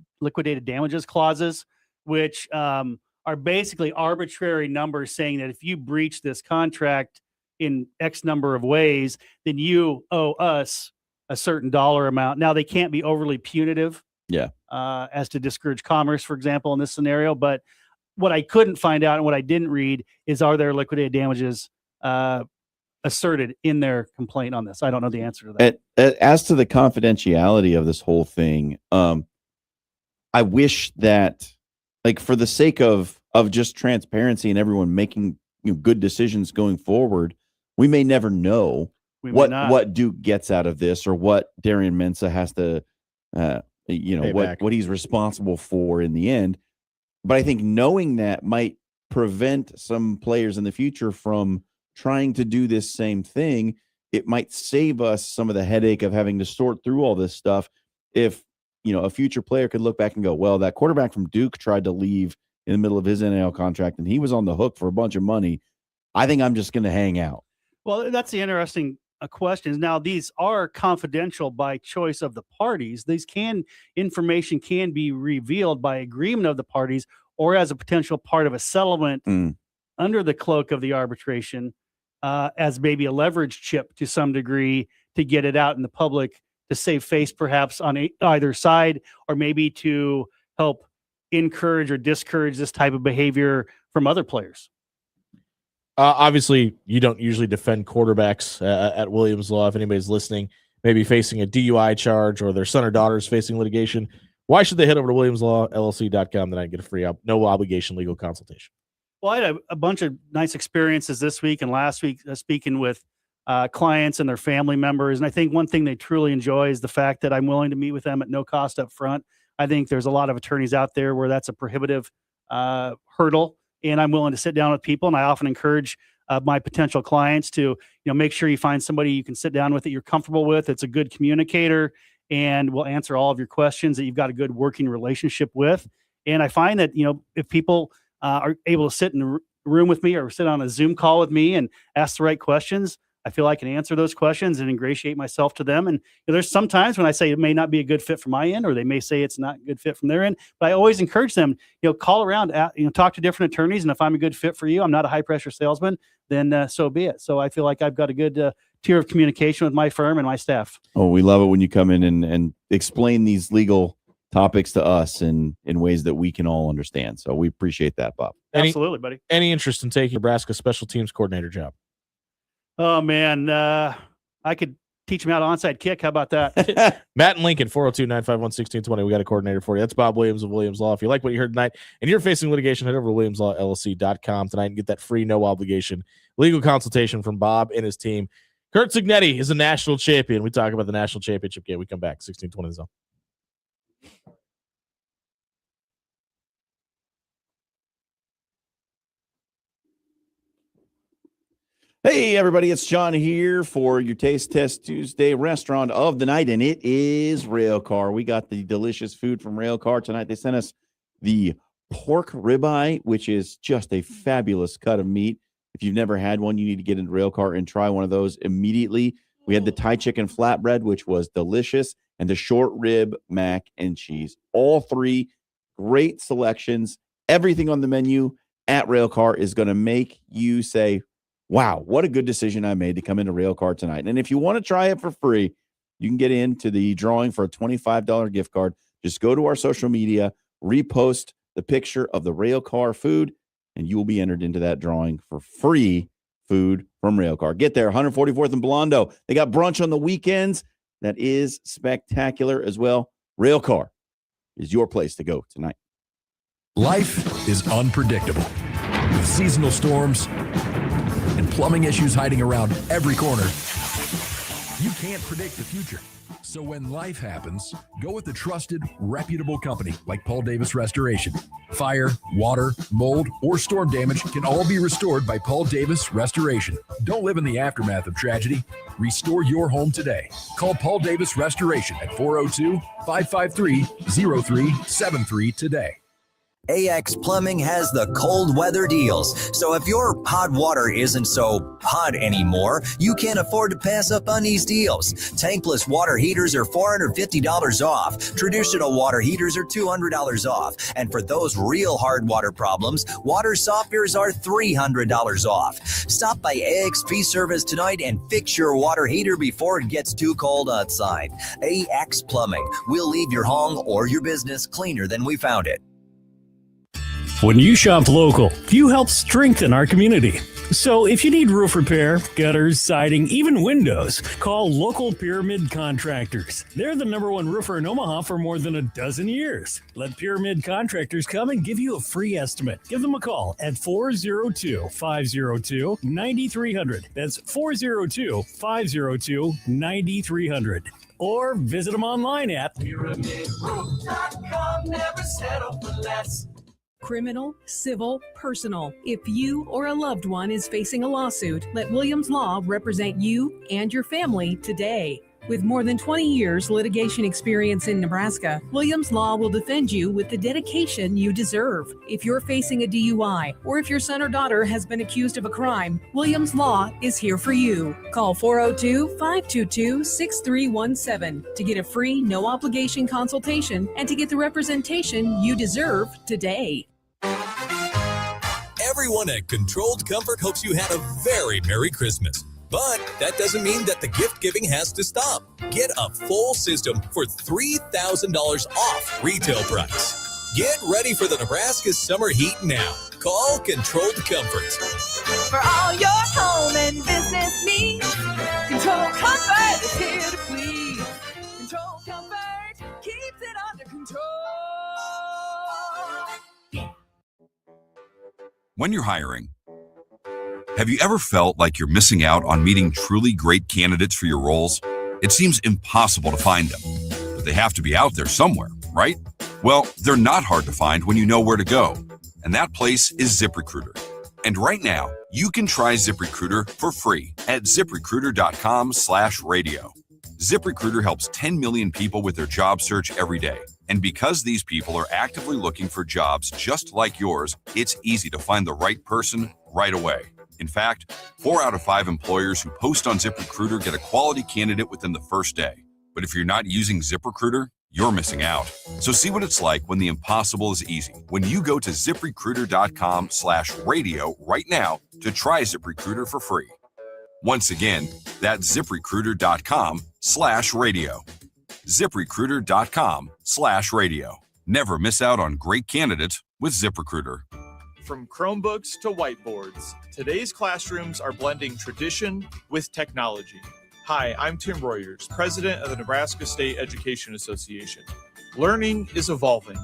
damages clauses, which are basically arbitrary numbers saying that if you breach this contract in X number of ways, then you owe us a certain dollar amount. Now, they can't be overly punitive. Yeah. As to discourage commerce, for example, in this scenario. But what I couldn't find out and what I didn't read is, are there liquidated damages asserted in their complaint on this? I don't know the answer to that. As to the confidentiality of this whole thing, I wish that, like, for the sake of just transparency and everyone making good decisions going forward, we may never know what Duke gets out of this, or what Darian Mensah has to, what he's responsible for in the end. But I think knowing that might prevent some players in the future from trying to do this same thing. It might save us some of the headache of having to sort through all this stuff. If, a future player could look back and go, well, that quarterback from Duke tried to leave in the middle of his NIL contract and he was on the hook for a bunch of money. I think I'm just going to hang out. Well, that's the interesting question. Now, these are confidential by choice of the parties. Information can be revealed by agreement of the parties or as a potential part of a settlement under the cloak of the arbitration, as maybe a leverage chip to some degree to get it out in the public, to save face perhaps on either side, or maybe to help encourage or discourage this type of behavior from other players. Obviously, you don't usually defend quarterbacks at Williams Law. If anybody's listening, maybe facing a DUI charge or their son or daughter is facing litigation, why should they head over to WilliamsLawLLC.com tonight and get a free, no obligation legal consultation? Well, I had a bunch of nice experiences this week and last week speaking with clients and their family members. And I think one thing they truly enjoy is the fact that I'm willing to meet with them at no cost up front. I think there's a lot of attorneys out there where that's a prohibitive hurdle. And I'm willing to sit down with people. And I often encourage my potential clients to, make sure you find somebody you can sit down with that you're comfortable with. It's a good communicator and will answer all of your questions that you've got a good working relationship with. And I find that, if people are able to sit in a room with me or sit on a Zoom call with me and ask the right questions, I feel I can answer those questions and ingratiate myself to them. And there's some times when I say it may not be a good fit from my end, or they may say it's not a good fit from their end, but I always encourage them, call around, talk to different attorneys. And if I'm a good fit for you, I'm not a high pressure salesman, then so be it. So I feel like I've got a good tier of communication with my firm and my staff. Oh, we love it when you come in and explain these legal topics to us in ways that we can all understand. So we appreciate that, Bob. Absolutely, buddy. Any interest in taking Nebraska special teams coordinator job? Oh man, I could teach him how to onside kick. How about that? Matt and Lincoln, 402-951-1620. We got a coordinator for you. That's Bob Williams of Williams Law. If you like what you heard tonight and you're facing litigation, head over to WilliamsLawLLC.com tonight and get that free, no obligation legal consultation from Bob and his team. Kurt Cignetti is a national champion. We talk about the national championship game. We come back, 1620 The Zone. Hey, everybody, it's John here for your Taste Test Tuesday restaurant of the night, and it is Railcar. We got the delicious food from Railcar tonight. They sent us the pork ribeye, which is just a fabulous cut of meat. If you've never had one, you need to get into Railcar and try one of those immediately. We had the Thai chicken flatbread, which was delicious, and the short rib mac and cheese. All three great selections. Everything on the menu at Railcar is going to make you say, wow, what a good decision I made to come into Railcar tonight. And if you want to try it for free, you can get into the drawing for a $25 gift card. Just go to our social media, repost the picture of the Railcar food, and you will be entered into that drawing for free food from Railcar. Get there, 144th and Blondo. They got brunch on the weekends. That is spectacular as well. Railcar is your place to go tonight. Life is unpredictable. With seasonal storms and plumbing issues hiding around every corner, you can't predict the future. So when life happens, go with a trusted, reputable company like Paul Davis Restoration. Fire, water, mold, or storm damage can all be restored by Paul Davis Restoration. Don't live in the aftermath of tragedy. Restore your home today. Call Paul Davis Restoration at 402-553-0373 today. AX Plumbing has the cold weather deals. So if your hot water isn't so hot anymore, you can't afford to pass up on these deals. Tankless water heaters are $450 off. Traditional water heaters are $200 off. And for those real hard water problems, water softeners are $300 off. Stop by AXP Service tonight and fix your water heater before it gets too cold outside. AX Plumbing. We'll leave your home or your business cleaner than we found it. When you shop local, you help strengthen our community. So if you need roof repair, gutters, siding, even windows, call local Pyramid Contractors. They're the #1 roofer in Omaha for more than a dozen years. Let Pyramid Contractors come and give you a free estimate. Give them a call at 402-502-9300. That's 402-502-9300. Or visit them online at PyramidRoof.com. Never settle for less. Criminal, civil, personal. If you or a loved one is facing a lawsuit, let Williams Law represent you and your family today. With more than 20 years litigation experience in Nebraska, Williams Law will defend you with the dedication you deserve. If you're facing a DUI or if your son or daughter has been accused of a crime, Williams Law is here for you. Call 402-522-6317 to get a free, no-obligation consultation and to get the representation you deserve today. Everyone at Controlled Comfort hopes you had a very Merry Christmas. But that doesn't mean that the gift giving has to stop. Get a full system for $3,000 off retail price. Get ready for the Nebraska summer heat now. Call Controlled Comfort. For all your home and business needs, Control Comfort is here to please. Control Comfort keeps it under control. When you're hiring, have you ever felt like you're missing out on meeting truly great candidates for your roles? It seems impossible to find them, but they have to be out there somewhere, right? Well, they're not hard to find when you know where to go, and that place is ZipRecruiter. And right now, you can try ZipRecruiter for free at ZipRecruiter.com/radio. ZipRecruiter helps 10 million people with their job search every day. And because these people are actively looking for jobs just like yours, it's easy to find the right person right away. In fact, 4 out of 5 employers who post on ZipRecruiter get a quality candidate within the first day. But if you're not using ZipRecruiter, you're missing out. So see what it's like when the impossible is easy. When you go to ZipRecruiter.com/radio right now to try ZipRecruiter for free. Once again, that's ZipRecruiter.com/radio. ZipRecruiter.com/radio. Never miss out on great candidates with ZipRecruiter. From Chromebooks to whiteboards, today's classrooms are blending tradition with technology. Hi, I'm Tim Royers, president of the Nebraska State Education Association. Learning is evolving,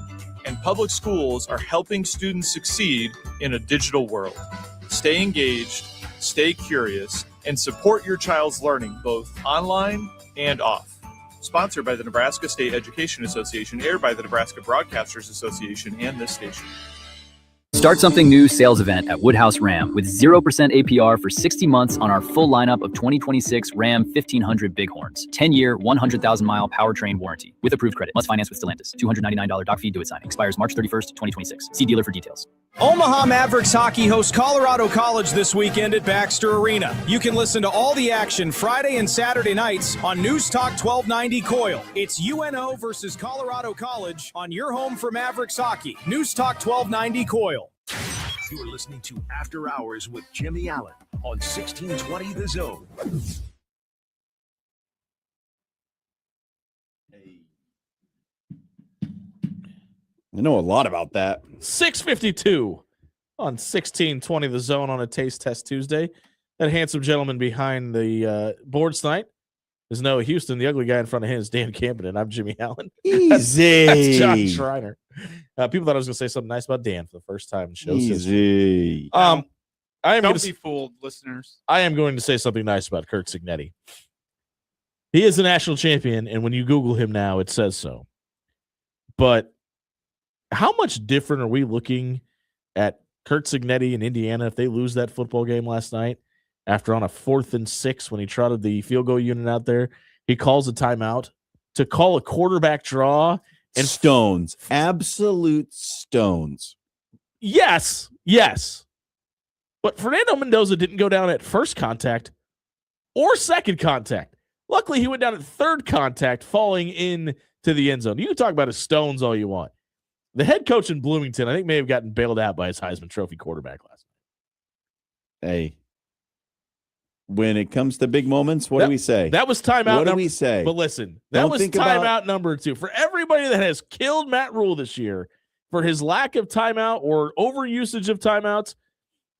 and public schools are helping students succeed in a digital world. Stay engaged, stay curious, and support your child's learning both online and off. Sponsored by the Nebraska State Education Association, aired by the Nebraska Broadcasters Association and this station. Start something new sales event at Woodhouse Ram with 0% APR for 60 months on our full lineup of 2026 Ram 1500 Bighorns. 10-year, 100,000-mile powertrain warranty with approved credit. Must finance with Stellantis. $299 doc fee. Do it sign. Expires March 31st, 2026. See dealer for details. Omaha Mavericks hockey hosts Colorado College this weekend at Baxter Arena. You can listen to all the action Friday and Saturday nights on News Talk 1290 Coil. It's UNO versus Colorado College on your home for Mavericks hockey. News Talk 1290 Coil. You're listening to After Hours with Jimmy Allen on 1620 The Zone. I know a lot about that. 6:52 on 1620 The Zone on a Taste Test Tuesday. That handsome gentleman behind the boards tonight is Noah Houston. The ugly guy in front of him is Dan Camden, and I'm Jimmy Allen. Easy. That's John Schreiner. People thought I was going to say something nice about Dan for the first time in show's history. Easy. I am Don't be fooled, listeners. I am going to say something nice about Kirk Cignetti. He is a national champion, and when you Google him now, it says so. But how much different are we looking at Kirk Cignetti in Indiana if they lose that football game last night after on a 4th and 6 when he trotted the field goal unit out there? He calls a timeout to call a quarterback draw. And stones. Absolute stones. Yes. But Fernando Mendoza didn't go down at first contact or second contact. Luckily, he went down at third contact, falling into the end zone. You can talk about his stones all you want. The head coach in Bloomington, I think, may have gotten bailed out by his Heisman Trophy quarterback last night. Hey, when it comes to big moments, what do we say? That was timeout. What do we say? But listen, that was timeout number 2. For everybody that has killed Matt Rule this year for his lack of timeout or overusage of timeouts,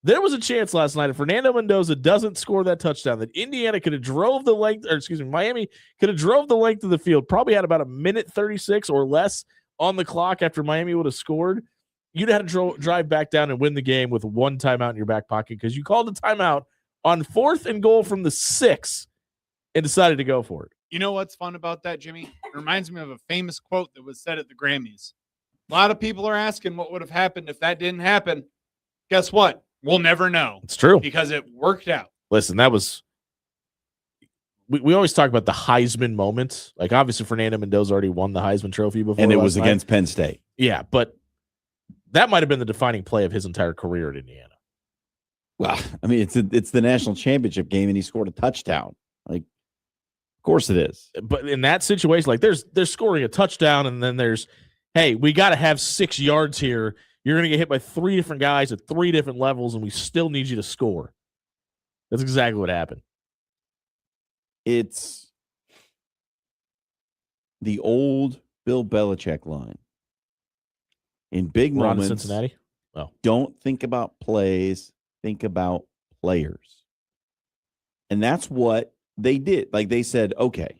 there was a chance last night if Fernando Mendoza doesn't score that touchdown that Indiana could have drove the length, or excuse me, Miami could have drove the length of the field, probably had about a minute 36 or less on the clock after Miami would have scored. You'd have to drive back down and win the game with one timeout in your back pocket because you called the timeout on 4th and goal from the 6 and decided to go for it. You know what's fun about that, Jimmy? It reminds me of a famous quote that was said at the Grammys. A lot of people are asking what would have happened if that didn't happen. Guess what? We'll never know. It's true. Because it worked out. Listen, that was we always talk about the Heisman moments. Like, obviously, Fernando Mendoza already won the Heisman Trophy before. And it was against Penn State. Yeah, but that might have been the defining play of his entire career at Indiana. Well, I mean, it's the national championship game, and he scored a touchdown. Like, of course it is. But in that situation, like, they're scoring a touchdown, and then there's, hey, we got to have 6 yards here. You're going to get hit by 3 different guys at 3 different levels, and we still need you to score. That's exactly what happened. It's the old Bill Belichick line. In big moments, Cincinnati. Oh. Don't think about plays, think about players. And that's what they did. Like, they said, okay,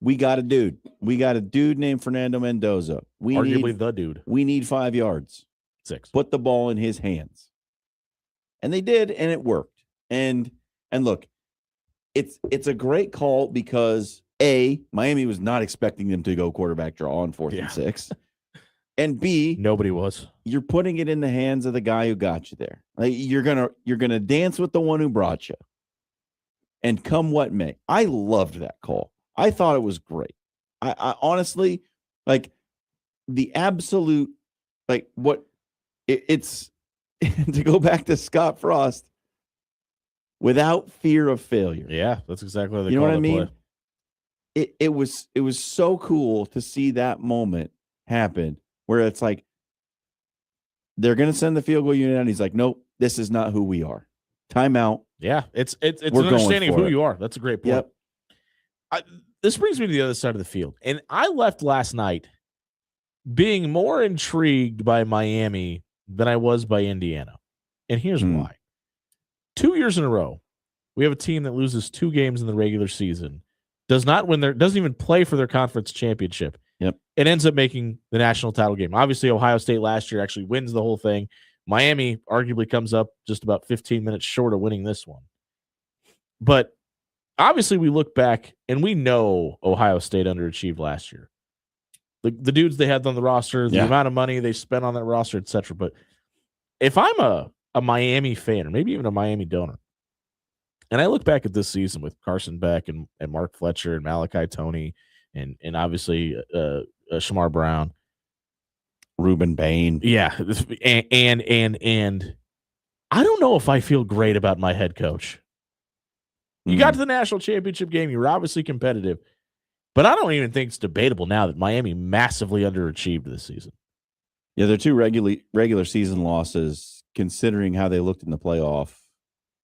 we got a dude. We got a dude named Fernando Mendoza. Arguably the dude. We need 5 yards. 6. Put the ball in his hands. And they did, and it worked. And look, it's a great call because A, Miami was not expecting them to go quarterback draw on 4th and 6. And B, nobody was. You're putting it in the hands of the guy who got you there. Like, you're gonna dance with the one who brought you. And come what may. I loved that call. I thought it was great. I honestly, like, the absolute, like, what it's to go back to Scott Frost, without fear of failure. Yeah, that's exactly what they you know call what I the mean. play. It was so cool to see that moment happen where it's like they're going to send the field goal unit and he's like, nope, this is not who we are. Timeout. Yeah, it's an We're understanding of going who for it. you are. That's a great point. Yep. This brings me to the other side of the field. And I left last night being more intrigued by Miami than I was by Indiana. And here's why. 2 years in a row, we have a team that loses 2 games in the regular season, doesn't even play for their conference championship. Yep. It ends up making the national title game. Obviously, Ohio State last year actually wins the whole thing. Miami arguably comes up just about 15 minutes short of winning this one. But obviously, we look back and we know Ohio State underachieved last year. The dudes they had on the roster, the amount of money they spent on that roster, etc. But if I'm a Miami fan, or maybe even a Miami donor, and I look back at this season with Carson Beck and Mark Fletcher and Malachi Toney and obviously Shamar Brown, Ruben Bain. Yeah. And I don't know if I feel great about my head coach. You got to the national championship game. You were obviously competitive. But I don't even think it's debatable now that Miami massively underachieved this season. Yeah, they're 2 regular season losses, considering how they looked in the playoff.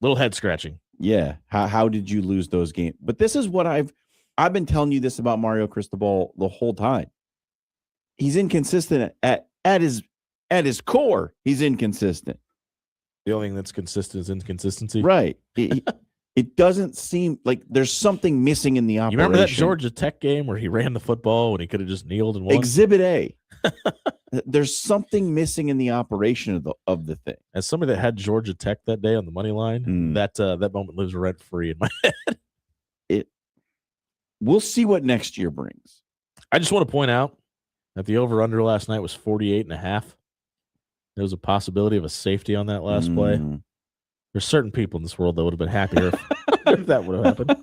Little head scratching. Yeah. How did you lose those games? But this is what I've been telling you this about Mario Cristobal the whole time. He's inconsistent at his core. He's inconsistent. The only thing that's consistent is inconsistency. Right. It doesn't seem like there's something missing in the operation. You remember that Georgia Tech game where he ran the football and he could have just kneeled and won? Exhibit A. There's something missing in the operation of the thing. As somebody that had Georgia Tech that day on the money line, that moment lives rent free in my head. We'll see what next year brings. I just want to point out that the over-under last night was 48.5. There was a possibility of a safety on that last play. There's certain people in this world that would have been happier if that would have happened.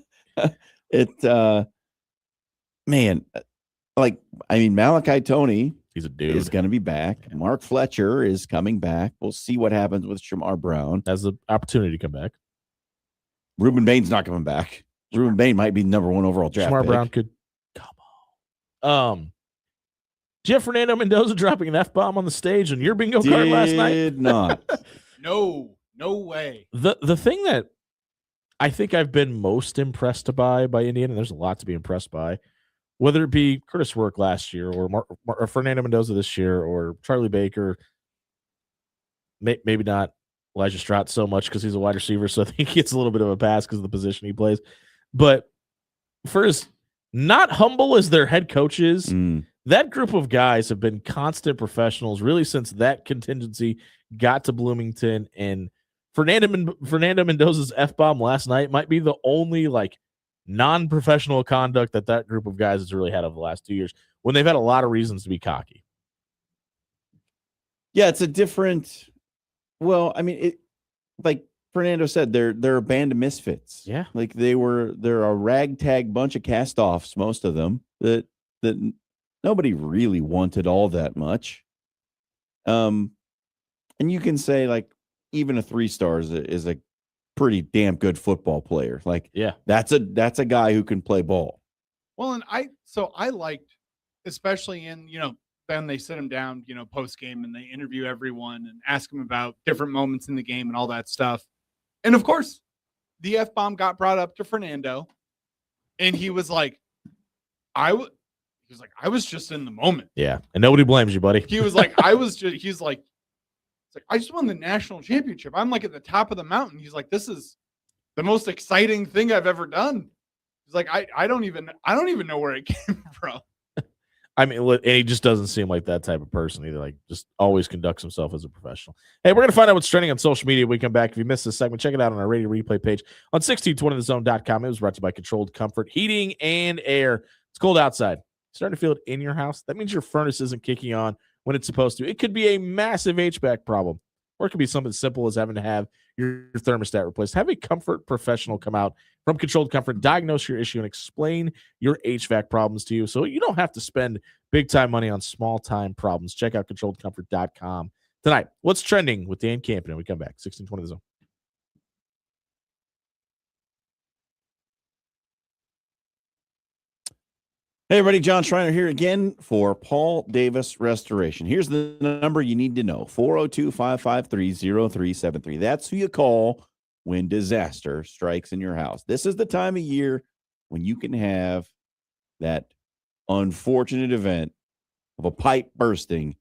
Malachi Toney, he's a dude, is going to be back. Mark Fletcher is coming back. We'll see what happens with Shamar Brown. Has the opportunity to come back. Ruben Bain's not coming back. Ruben Bain might be number 1 overall draft Shamar pick. Brown could come on. Jeff Fernando Mendoza dropping an F-bomb on the stage on your bingo card last night. Did not. No way. The thing that I think I've been most impressed by Indiana, and there's a lot to be impressed by, whether it be Curtis Work last year or Fernando Mendoza this year or Charlie Baker, maybe not Elijah Strout so much because he's a wide receiver, so I think he gets a little bit of a pass because of the position he plays. But for as not humble as their head coach is, that group of guys have been constant professionals really since that contingency got to Bloomington. And Fernando Mendoza's F-bomb last night might be the only non-professional conduct that group of guys has really had over the last 2 years when they've had a lot of reasons to be cocky. Yeah, it's a different. Well, I mean, like Fernando said, they're a band of misfits. Yeah, they're a ragtag bunch of cast-offs, most of them that nobody really wanted all that much. And you can say even a 3-star is a pretty damn good football player. That's a guy who can play ball. Well, and I liked, especially in, then they sit him down, post game and they interview everyone and ask him about different moments in the game and all that stuff. And of course, the F-bomb got brought up to Fernando and he was like, I was just in the moment. Yeah. And nobody blames you, buddy. He was like, I just won the national championship. I'm at the top of the mountain. He's like, this is the most exciting thing I've ever done. He's like, I don't even know where it came from. I mean, and he just doesn't seem like that type of person either. Just always conducts himself as a professional. Hey, we're going to find out what's trending on social media when we come back. If you missed this segment, check it out on our radio replay page on 1620thezone.com. It was brought to you by Controlled Comfort Heating and Air. It's cold outside. Starting to feel it in your house? That means your furnace isn't kicking on when it's supposed to. It could be a massive HVAC problem, or it could be something simple as having to have your thermostat replaced. Have a comfort professional come out from Controlled Comfort, diagnose your issue, and explain your HVAC problems to you so you don't have to spend big-time money on small-time problems. Check out ControlledComfort.com tonight. What's trending with Dan Campion? When we come back, 1620 The Zone. Hey, everybody, John Schreiner here again for Paul Davis Restoration. Here's the number you need to know, 402-553-0373. That's who you call when disaster strikes in your house. This is the time of year when you can have that unfortunate event of a pipe bursting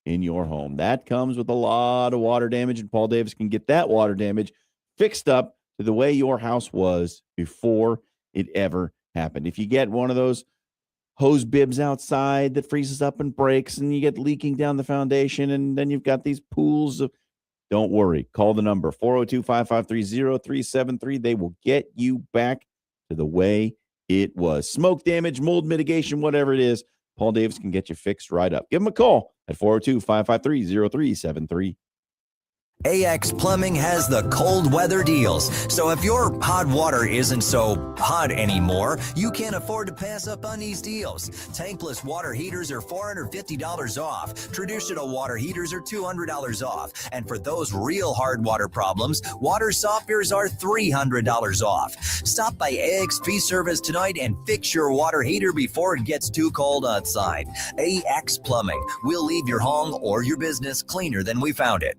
in your home. That comes with a lot of water damage, and Paul Davis can get that water damage fixed up to the way your house was before it ever happened. If you get one of those hose bibs outside that freezes up and breaks and you get leaking down the foundation and then you've got these pools of, don't worry. Call the number 402-553-0373. They will get you back to the way it was. Smoke damage, mold mitigation, whatever it is, Paul Davis can get you fixed right up. Give him a call at 402-553-0373. AX Plumbing has the cold weather deals. So if your hot water isn't so hot anymore, you can't afford to pass up on these deals. Tankless water heaters are $450 off. Traditional water heaters are $200 off. And for those real hard water problems, water softeners are $300 off. Stop by AXP Service tonight and fix your water heater before it gets too cold outside. AX Plumbing. We'll leave your home or your business cleaner than we found it.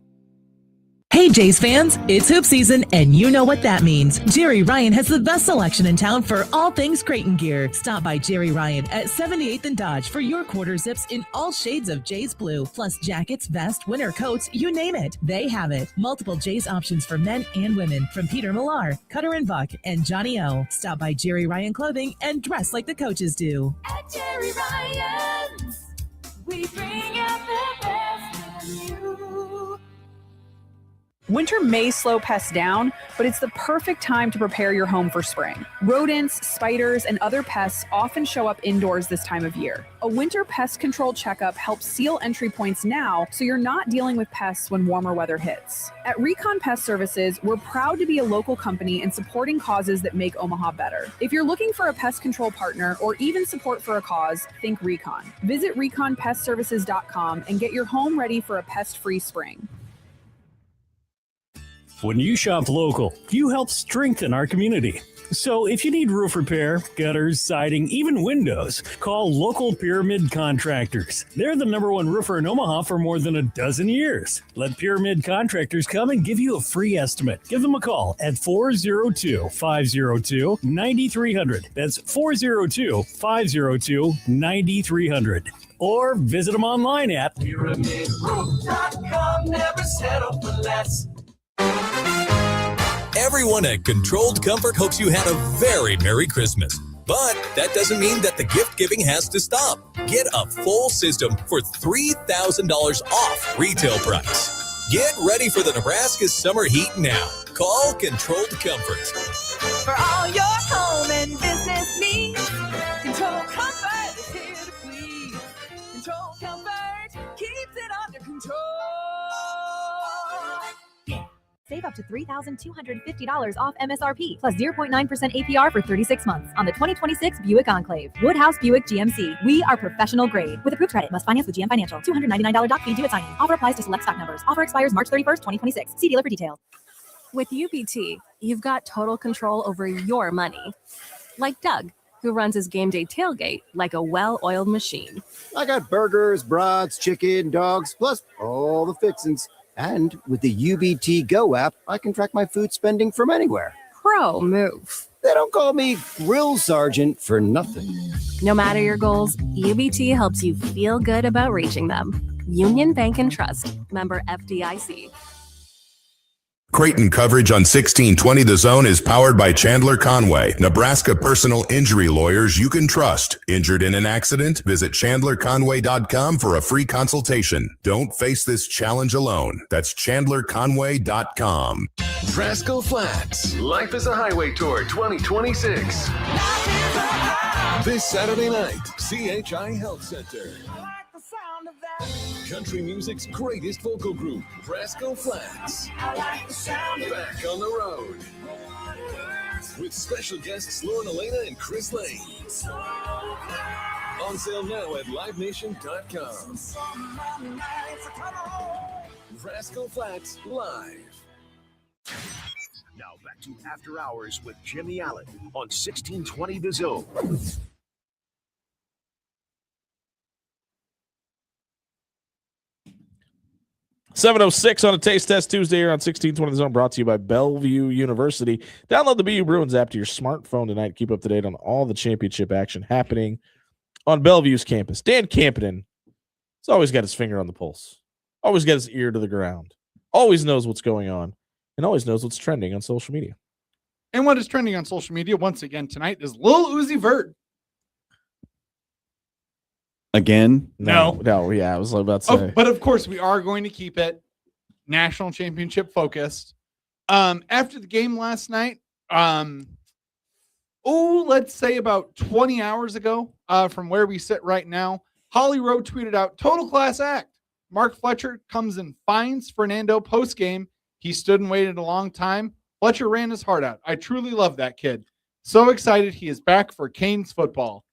Hey Jays fans, it's hoop season and you know what that means. Jerry Ryan has the best selection in town for all things Creighton gear. Stop by Jerry Ryan at 78th and Dodge for your quarter zips in all shades of Jays blue, plus jackets, vests, winter coats, you name it. They have it. Multiple Jays options for men and women from Peter Millar, Cutter and Buck, and Johnny O. Stop by Jerry Ryan Clothing and dress like the coaches do. At Jerry Ryan's, we bring out the best in you. Winter may slow pests down, but it's the perfect time to prepare your home for spring. Rodents, spiders, and other pests often show up indoors this time of year. A winter pest control checkup helps seal entry points now so you're not dealing with pests when warmer weather hits. At Recon Pest Services, we're proud to be a local company and supporting causes that make Omaha better. If you're looking for a pest control partner or even support for a cause, think Recon. Visit reconpestservices.com and get your home ready for a pest-free spring. When you shop local, you help strengthen our community. So if you need roof repair, gutters, siding, even windows, call local Pyramid Contractors. They're the #1 roofer in Omaha for more than a dozen years. Let Pyramid Contractors come and give you a free estimate. Give them a call at 402-502-9300. That's 402-502-9300. Or visit them online at PyramidRoof.com. Never settle for less. Everyone at Controlled Comfort hopes you had a very Merry Christmas. But that doesn't mean that the gift giving has to stop. Get a full system for $3,000 off retail price. Get ready for the Nebraska summer heat now. Call Controlled Comfort. For all your home and business needs, Control Comfort is here to please. Control Comfort keeps it under control. Save up to $3,250 off MSRP, plus 0.9% APR for 36 months on the 2026 Buick Enclave. Woodhouse Buick GMC. We are professional grade. With approved credit, must finance with GM Financial. $299 doc fee due at signing. Offer applies to select stock numbers. Offer expires March 31st, 2026. See dealer for details. With UBT, you've got total control over your money. Like Doug, who runs his game day tailgate like a well-oiled machine. I got burgers, brats, chicken, dogs, plus all the fixins'. And with the UBT Go app, I can track my food spending from anywhere. Pro move. They don't call me Grill Sergeant for nothing. No matter your goals, UBT helps you feel good about reaching them. Union Bank and Trust. Member FDIC. Creighton coverage on 1620 The Zone is powered by Chandler Conway, Nebraska personal injury lawyers you can trust. Injured in an accident? Visit chandlerconway.com for a free consultation. Don't face this challenge alone. That's chandlerconway.com. Rascal Flats, Life is a Highway Tour 2026. This Saturday night, CHI Health Center. Country music's greatest vocal group, Rascal Flats. Back on the road. With special guests Lauren Elena and Chris Lane. On sale now at livenation.com. Rascal Flats Live. Now back to After Hours with Jimmy Allen on 1620 The Zone. 7:06 on a Taste Test Tuesday here on 1620 The Zone, brought to you by Bellevue University. Download the BU Bruins app to your smartphone tonight. Keep up to date on all the championship action happening on Bellevue's campus. Dan Campion has always got his finger on the pulse, always got his ear to the ground, always knows what's going on, and always knows what's trending on social media. And what is trending on social media once again tonight is Lil Uzi Vert. Again? No. Yeah, I was about to say. But of course, we are going to keep it national championship focused. After the game last night, let's say about 20 hours ago, from where we sit right now, Holly Rowe tweeted out, "Total class act. Mark Fletcher comes and finds Fernando post-game. He stood and waited a long time. Fletcher ran his heart out. I truly love that kid. So excited he is back for Canes football."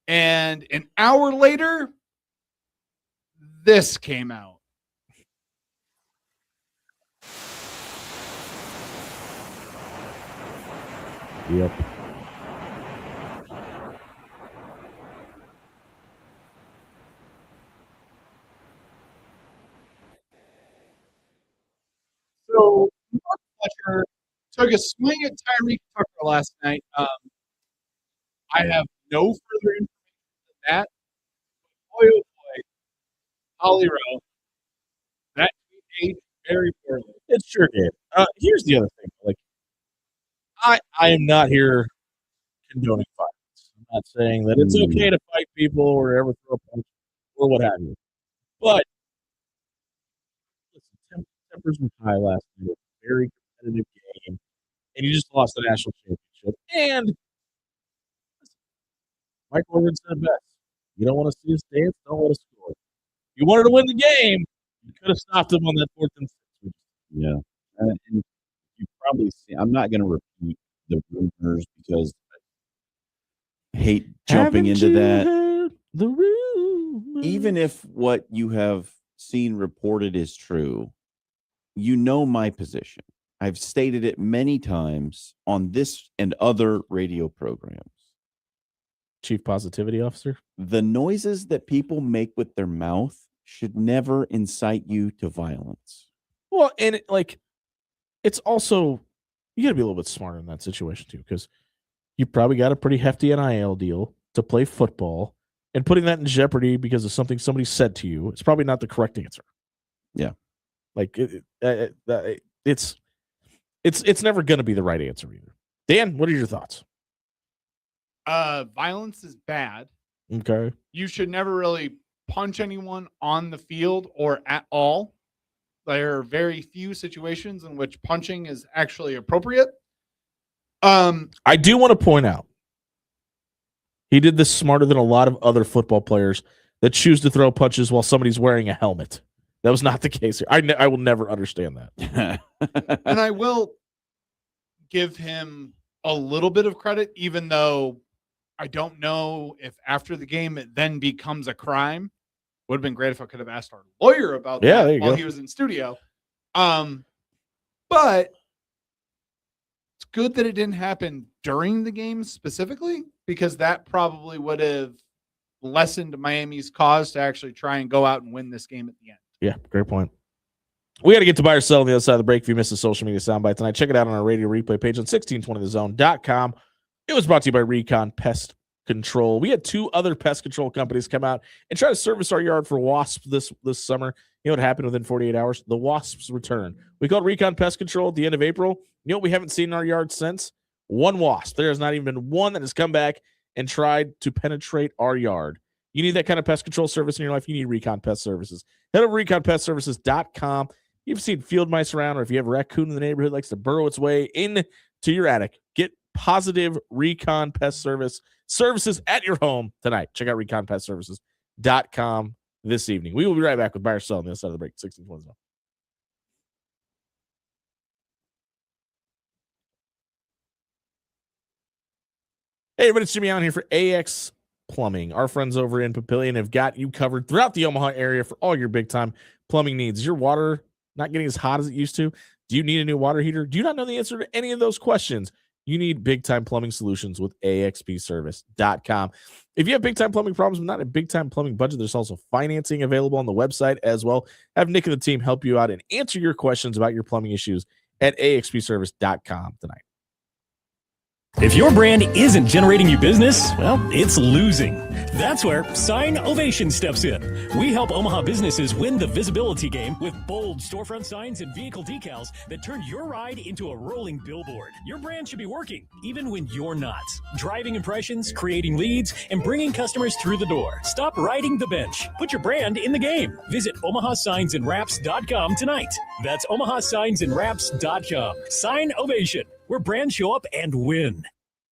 And an hour later, this came out. Yep. So Mark Fletcher took a swing at Tyreek Tucker last night. I have no further information than that. Boy, oh boy, Holly Rowe, that tweet aged very poorly. It sure did. Here's the other thing. Like, I am not here condoning violence. I'm not saying that it's okay to fight people or ever throw a punch or what have you. But listen, tempers were high last night. It was a very competitive game, and you just lost the national championship. And Mike Organ said best: "You don't want to see us dance, don't let us score." You wanted to win the game, you could have stopped him on that 4th and 6. Yeah. And you probably see, I'm not going to repeat the rumors because I hate jumping into that. The rumors. Even if what you have seen reported is true, you know my position. I've stated it many times on this and other radio programs. Chief Positivity Officer. The noises that people make with their mouth should never incite you to violence. Well, and it's also, you got to be a little bit smarter in that situation too, because you probably got a pretty hefty NIL deal to play football, and putting that in jeopardy because of something somebody said to you is probably not the correct answer. Yeah, like it's never going to be the right answer either. Dan, what are your thoughts? Violence is bad. Okay. You should never really punch anyone on the field or at all. There are very few situations in which punching is actually appropriate. I do want to point out, he did this smarter than a lot of other football players that choose to throw punches while somebody's wearing a helmet. That was not the case here. I will never understand that. And I will give him a little bit of credit, even though I don't know if after the game it then becomes a crime. Would have been great if I could have asked our lawyer about that while he was in studio. But it's good that it didn't happen during the game specifically, because that probably would have lessened Miami's cause to actually try and go out and win this game at the end. Yeah, great point. We got to get to buy or sell on the other side of the break. If you missed the social media soundbite tonight, check it out on our radio replay page on 1620thezone.com. It was brought to you by Recon Pest Control. We had 2 other pest control companies come out and try to service our yard for wasps this summer. You know what happened within 48 hours? The wasps return. We called Recon Pest Control at the end of April. You know what we haven't seen in our yard since? 1 wasp. There has not even been one that has come back and tried to penetrate our yard. You need that kind of pest control service in your life, you need Recon Pest Services. Head over to ReconPestServices.com. You've seen field mice around, or if you have a raccoon in the neighborhood likes to burrow its way into your attic, get positive Recon Pest Services at your home tonight. Check out ReconPestServices.com this evening. We will be right back with Buy or Sell on the other side of the break. 1620. Hey, everybody, it's Jimmy Allen here for AX Plumbing. Our friends over in Papillion have got you covered throughout the Omaha area for all your big-time plumbing needs. Is your water not getting as hot as it used to? Do you need a new water heater? Do you not know the answer to any of those questions? You need big-time plumbing solutions with axpservice.com. If you have big-time plumbing problems but not a big-time plumbing budget, there's also financing available on the website as well. Have Nick and the team help you out and answer your questions about your plumbing issues at axpservice.com tonight. If your brand isn't generating you business, well, it's losing. That's where Sign Ovation steps in. We help Omaha businesses win the visibility game with bold storefront signs and vehicle decals that turn your ride into a rolling billboard. Your brand should be working, even when you're not. Driving impressions, creating leads, and bringing customers through the door. Stop riding the bench. Put your brand in the game. Visit OmahaSignsAndWraps.com tonight. That's OmahaSignsAndWraps.com. Sign Ovation, where brands show up and win.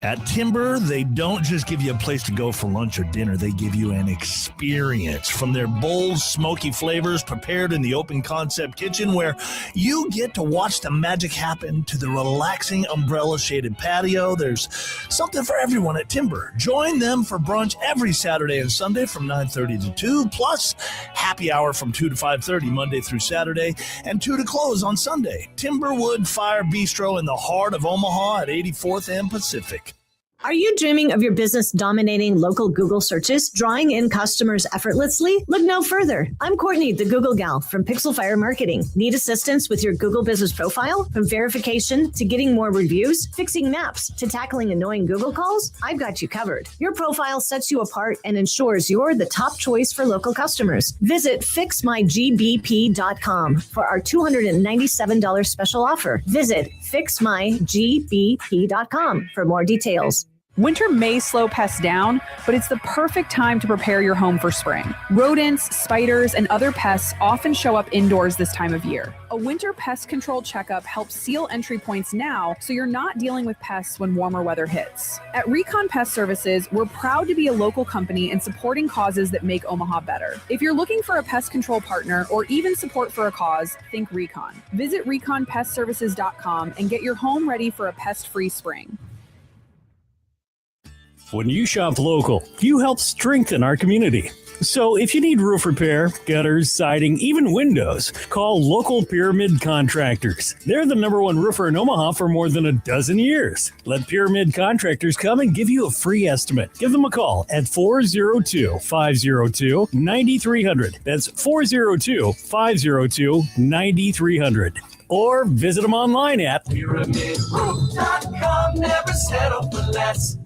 At Timber, they don't just give you a place to go for lunch or dinner. They give you an experience from their bold, smoky flavors prepared in the open concept kitchen where you get to watch the magic happen to the relaxing umbrella-shaded patio. There's something for everyone at Timber. Join them for brunch every Saturday and Sunday from 9:30 to 2, plus happy hour from 2 to 5:30 Monday through Saturday, and 2 to close on Sunday. Timberwood Fire Bistro in the heart of Omaha at 84th and Pacific. Are you dreaming of your business dominating local Google searches, drawing in customers effortlessly? Look no further. I'm Courtney, the Google gal from Pixel Fire Marketing. Need assistance with your Google business profile? From verification to getting more reviews, fixing maps to tackling annoying Google calls? I've got you covered. Your profile sets you apart and ensures you're the top choice for local customers. Visit fixmygbp.com for our $297 special offer. Visit fixmygbp.com for more details. Winter may slow pests down, but it's the perfect time to prepare your home for spring. Rodents, spiders, and other pests often show up indoors this time of year. A winter pest control checkup helps seal entry points now so you're not dealing with pests when warmer weather hits. At Recon Pest Services, we're proud to be a local company and supporting causes that make Omaha better. If you're looking for a pest control partner or even support for a cause, think Recon. Visit reconpestservices.com and get your home ready for a pest-free spring. When you shop local, you help strengthen our community. So if you need roof repair, gutters, siding, even windows, call local Pyramid Contractors. They're the #1 roofer in Omaha for more than a dozen years. Let Pyramid Contractors come and give you a free estimate. Give them a call at 402-502-9300. That's 402-502-9300. Or visit them online at PyramidRoof.com. Never settle for less.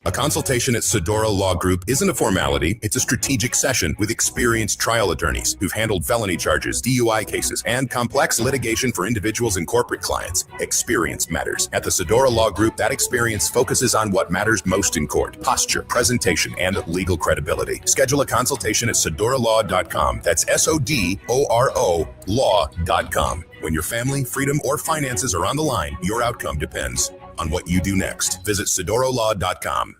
A consultation at Sedora Law Group isn't a formality, it's a strategic session with experienced trial attorneys who've handled felony charges, DUI cases, and complex litigation for individuals and corporate clients. Experience matters. At the Sedora Law Group, that experience focuses on what matters most in court: posture, presentation, and legal credibility. Schedule a consultation at sedoralaw.com. That's SODORO law.com. When your family, freedom, or finances are on the line, your outcome depends on what you do next. Visit sedoralaw.com.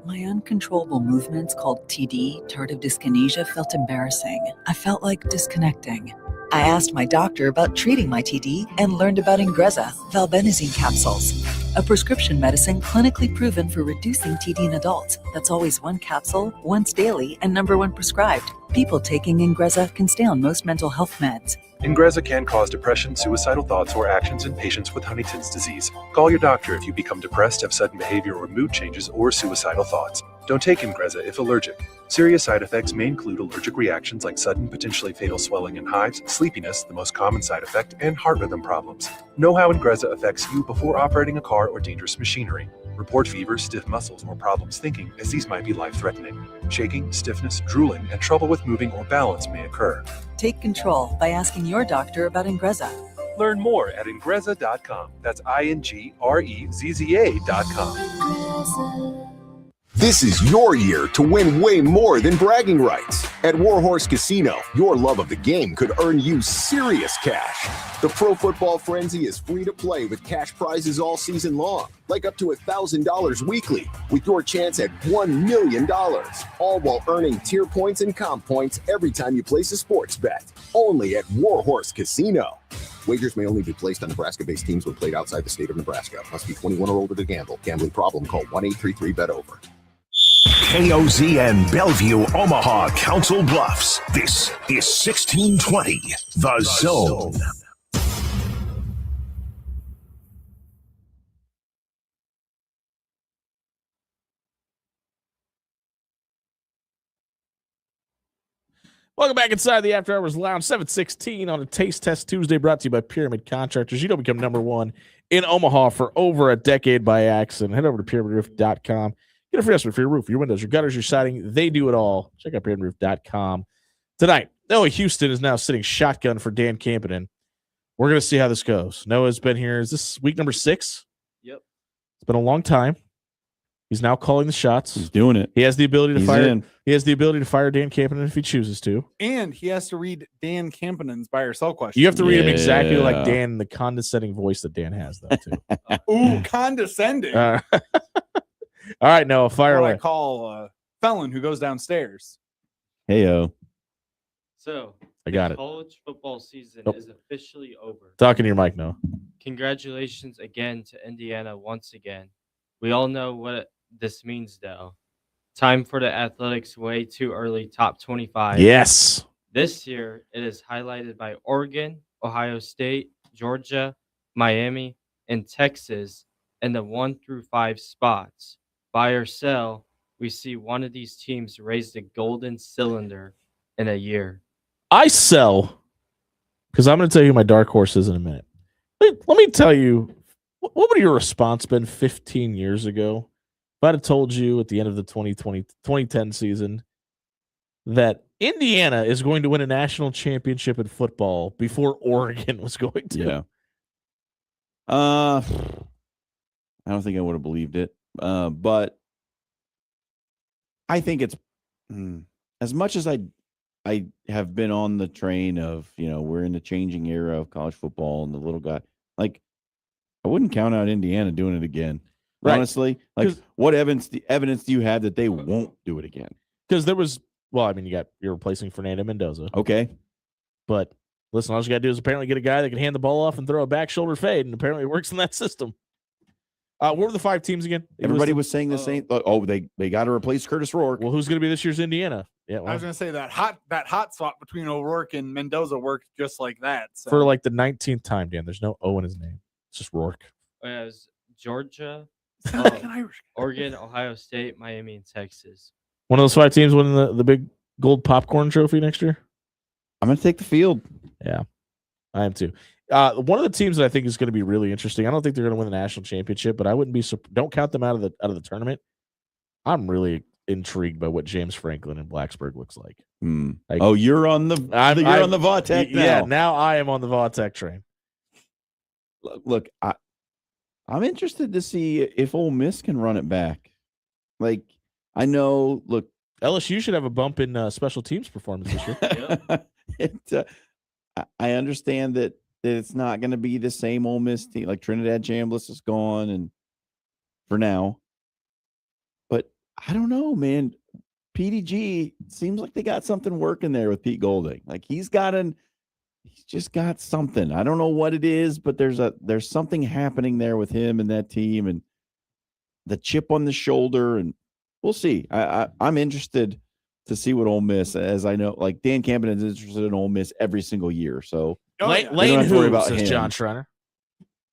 My uncontrollable movements, called TD, tardive dyskinesia, felt embarrassing. I felt like disconnecting. I asked my doctor about treating my TD and learned about Ingrezza, valbenazine capsules, a prescription medicine clinically proven for reducing TD in adults. That's always one capsule, once daily, and #1 prescribed. People taking Ingrezza can stay on most mental health meds. Ingrezza can cause depression, suicidal thoughts, or actions in patients with Huntington's disease. Call your doctor if you become depressed, have sudden behavior or mood changes, or suicidal thoughts. Don't take Ingrezza if allergic. Serious side effects may include allergic reactions like sudden, potentially fatal swelling and hives, sleepiness, the most common side effect, and heart rhythm problems. Know how Ingrezza affects you before operating a car or dangerous machinery. Report fever, stiff muscles, or problems thinking, as these might be life-threatening. Shaking, stiffness, drooling, and trouble with moving or balance may occur. Take control by asking your doctor about Ingrezza. Learn more at Ingrezza.com. That's INGREZZA.com. This is your year to win way more than bragging rights. At Warhorse Casino, your love of the game could earn you serious cash. The Pro Football Frenzy is free to play with cash prizes all season long, like up to $1,000 weekly, with your chance at $1 million, all while earning tier points and comp points every time you place a sports bet. Only at Warhorse Casino. Wagers may only be placed on Nebraska-based teams when played outside the state of Nebraska. Must be 21 or older to gamble. Gambling problem? Call 1-833-BET-OVER. KOZ and Bellevue, Omaha, Council Bluffs. This is 1620, The Zone. Welcome back inside the After Hours Lounge, 716 on a Taste Test Tuesday, brought to you by Pyramid Contractors. You don't become number one in Omaha for over a decade by accident. Head over to pyramidroof.com. Get a free estimate for your roof, your windows, your gutters, your siding. They do it all. Check out pyramidroof.com. Tonight, Noah Houston is now sitting shotgun for Dan Campenden. We're going to see how this goes. Noah's been here. Is this week number 6? Yep. It's been a long time. He's now calling the shots. He's doing it. He has the ability to He's fire. in. He has the ability to fire Dan Campenden if he chooses to. And he has to read Dan Campenden's buy or sell question. You have to read him exactly like Dan, the condescending voice that Dan has, though, too. Ooh, condescending. All right, Noah, fire what away. I call a felon who goes downstairs. Heyo. So, I got the it. college football season Nope. is officially over. Talking to your mic, Noah. Congratulations again to Indiana once again. We all know what this means, though. Time for the Athletics way too early top 25. Yes. This year, it is highlighted by Oregon, Ohio State, Georgia, Miami, and Texas in the 1 through 5 spots. Buy or sell, we see one of these teams raise the golden cylinder in a year. I sell because I'm going to tell you who my dark horse is in a minute. Let me tell you, what would your response been 15 years ago if I'd have told you at the end of the 2010 season that Indiana is going to win a national championship in football before Oregon was going to? Yeah. I don't think I would have believed it. But I think it's as much as I have been on the train of, we're in the changing era of college football and the little guy, like I wouldn't count out Indiana doing it again. Right. Honestly, like what evidence do you have that they won't do it again? Because there was, you're replacing Fernando Mendoza. Okay. But listen, all you got to do is apparently get a guy that can hand the ball off and throw a back shoulder fade, and apparently it works in that system. What were the 5 teams again? Everybody was saying the same. Oh, they got to replace Curtis Rourke. Well, who's going to be this year's Indiana? Yeah, I was going to say that hot swap between O'Rourke and Mendoza worked just like that. So. For like the 19th time, Dan. There's no O in his name. It's just Rourke. It was Georgia, Irish. Oregon, Ohio State, Miami, and Texas. One of those 5 teams winning the big gold popcorn trophy next year? I'm going to take the field. Yeah, I am too. One of the teams that I think is going to be really interesting. I don't think they're going to win the national championship, but I wouldn't be. Don't count them out of the tournament. I'm really intrigued by what James Franklin and Blacksburg looks like. Like, you're on the on the Vautech now. Yeah, now I am on the Vautech train. Look, I'm interested to see if Ole Miss can run it back. Like, I know. Look, LSU should have a bump in special teams performance this year. I understand that it's not going to be the same Ole Miss team. Like Trinidad Chambliss is gone, and for now. But I don't know, man. PDG seems like they got something working there with Pete Golding. Like he's just got something. I don't know what it is, but there's something happening there with him and that team, and the chip on the shoulder, and we'll see. I'm interested to see what Ole Miss, as I know, like Dan Campbell is interested in Ole Miss every single year. So Lane who says John Schreiner.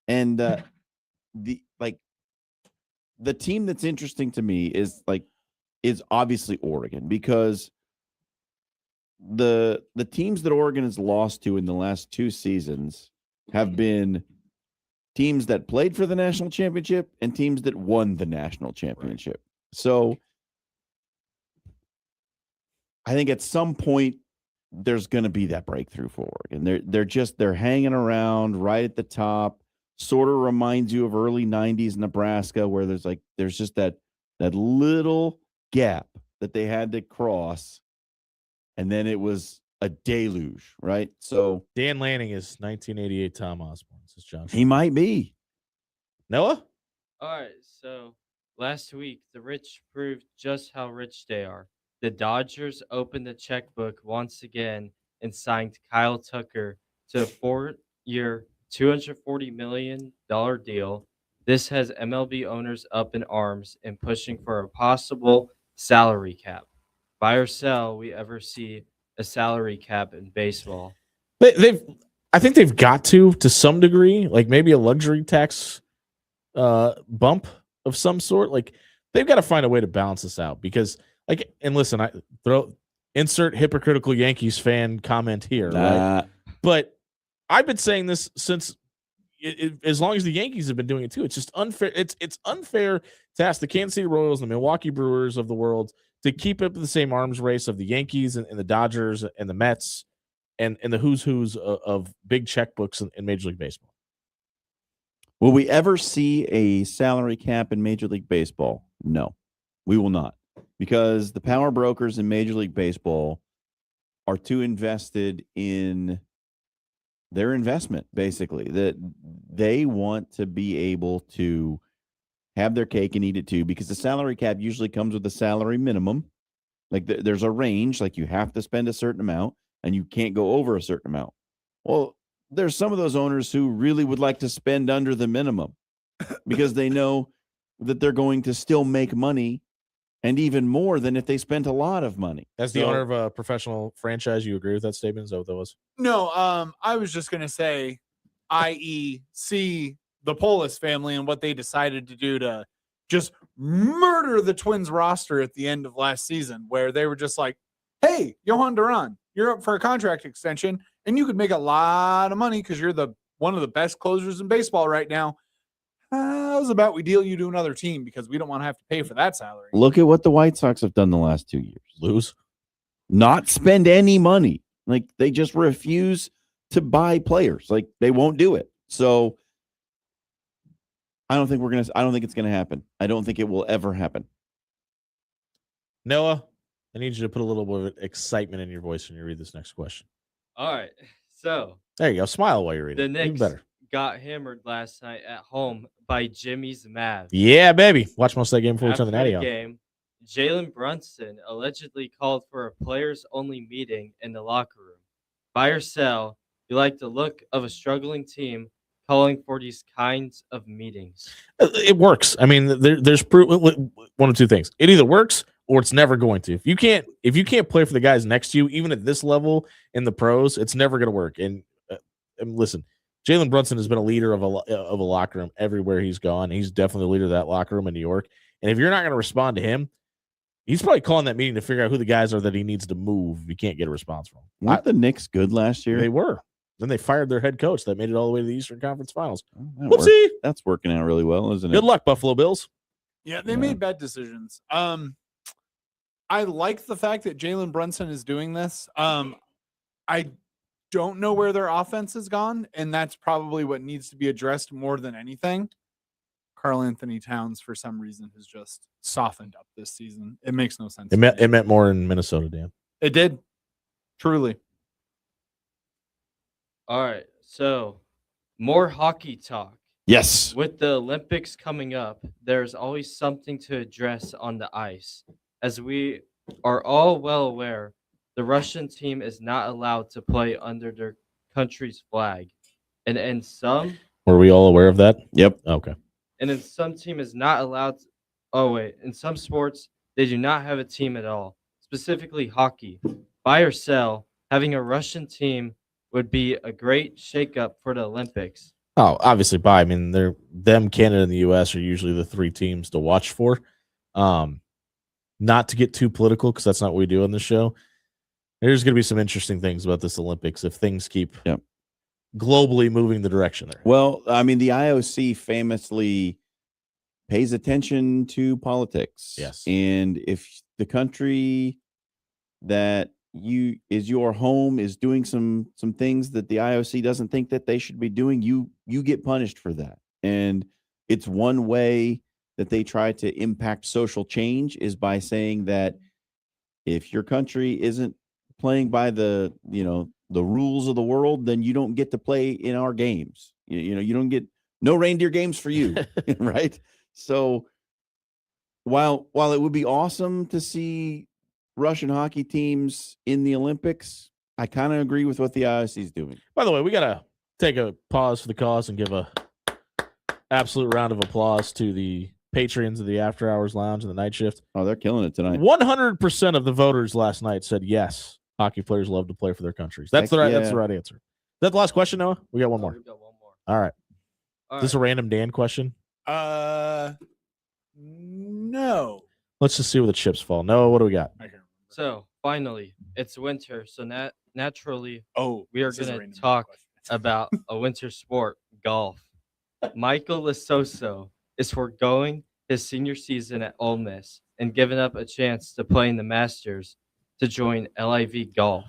And the team that's interesting to me is obviously Oregon, because the teams that Oregon has lost to in the last 2 seasons have been teams that played for the national championship and teams that won the national championship. So I think at some point there's going to be that breakthrough for Oregon. They're hanging around right at the top. Sort of reminds you of early 90s Nebraska, where there's just that little gap that they had to cross, and then it was a deluge, right? So Dan Lanning is 1988 Tom Osborne. This is John. He might be. Noah? All right, so last week, the rich proved just how rich they are. The Dodgers opened the checkbook once again and signed Kyle Tucker to a 4-year, $240 million deal. This has MLB owners up in arms and pushing for a possible salary cap. Buy or sell, we ever see a salary cap in baseball? I think they've got to some degree, like maybe a luxury tax bump of some sort. Like they've got to find a way to balance this out, because and listen, insert hypocritical Yankees fan comment here. Right? But I've been saying this since as long as the Yankees have been doing it too. It's just unfair. It's unfair to ask the Kansas City Royals and the Milwaukee Brewers of the world to keep up the same arms race of the Yankees and the Dodgers and the Mets and the who's of big checkbooks in Major League Baseball. Will we ever see a salary cap in Major League Baseball? No, we will not, because the power brokers in Major League Baseball are too invested in their investment, basically, that they want to be able to have their cake and eat it too, because the salary cap usually comes with a salary minimum. Like there's a range, like you have to spend a certain amount and you can't go over a certain amount. Well, there's some of those owners who really would like to spend under the minimum because they know that they're going to still make money, and even more than if they spent a lot of money. As the owner of a professional franchise, you agree with that statement? Is that what that was? No, I was just going to say, i.e., see the Polis family and what they decided to do to just murder the Twins roster at the end of last season, where they were just like, hey, Johan Duran, you're up for a contract extension, and you could make a lot of money because you're one of the best closers in baseball right now. How's about we deal you to another team because we don't want to have to pay for that salary? Look at what the White Sox have done the last 2 years. Lose. Not spend any money. Like, they just refuse to buy players. Like, they won't do it. So I don't think it's gonna happen. I don't think it will ever happen. Noah, I need you to put a little bit of excitement in your voice when you read this next question. All right. So There you go. Smile while you read the it. Even Knicks better. got hammered last night at home by Jimmy's Mavs. Yeah, baby. Watch most of that game before we turn the After natty on. game, Jalen Brunson allegedly called for a players-only meeting in the locker room. Buy or sell, you like the look of a struggling team calling for these kinds of meetings. It works. I mean, there's one of two things. It either works or it's never going to. If you can't play for the guys next to you, even at this level in the pros, it's never going to work. And listen, Jalen Brunson has been a leader of a locker room everywhere he's gone. He's definitely the leader of that locker room in New York. And if you're not going to respond to him, he's probably calling that meeting to figure out who the guys are that he needs to move if you can't get a response from. Weren't the Knicks good last year? They were. Then they fired their head coach that made it all the way to the Eastern Conference Finals. Whoopsie. That's working out really well, isn't it? Good luck, Buffalo Bills. Yeah, they made bad decisions. I like the fact that Jalen Brunson is doing this. I don't know where their offense has gone, and that's probably what needs to be addressed more than anything. Karl Anthony Towns, for some reason, has just softened up this season. It makes no sense. It meant more in Minnesota, Dan. It did. Truly. All right, so more hockey talk. Yes. With the Olympics coming up, there's always something to address on the ice. As we are all well aware, the Russian team is not allowed to play under their country's flag. And in some Were we all aware of that? Yep. Okay. And in some team is not allowed to, in some sports, they do not have a team at all, specifically hockey. Buy or sell, having a Russian team would be a great shakeup for the Olympics. Oh, obviously, buy. I mean, them, Canada, and the U.S. are usually the three teams to watch for. Not to get too political, because that's not what we do on this show. There's going to be some interesting things about this Olympics if things keep globally moving the direction there. Well, I mean, the IOC famously pays attention to politics. Yes. And if the country that is your home is doing some things that the IOC doesn't think that they should be doing, you get punished for that. And it's one way that they try to impact social change is by saying that if your country isn't playing by the rules of the world, then you don't get to play in our games. You don't get no reindeer games for you, right? So while it would be awesome to see Russian hockey teams in the Olympics, I kind of agree with what the IOC is doing. By the way, we got to take a pause for the cause and give a absolute round of applause to the patrons of the After Hours Lounge and the Night Shift. Oh, they're killing it tonight. 100% of the voters last night said yes, hockey players love to play for their countries. That's the right answer. Is that the last question, Noah? We got one more. We've got one more. All right. Is this a random Dan question? No. Let's just see where the chips fall. Noah, what do we got? So, finally, it's winter, so naturally, we are this is a going random to talk about a winter sport, golf. Michael Lasoso is foregoing his senior season at Ole Miss and giving up a chance to play in the Masters to join LIV Golf.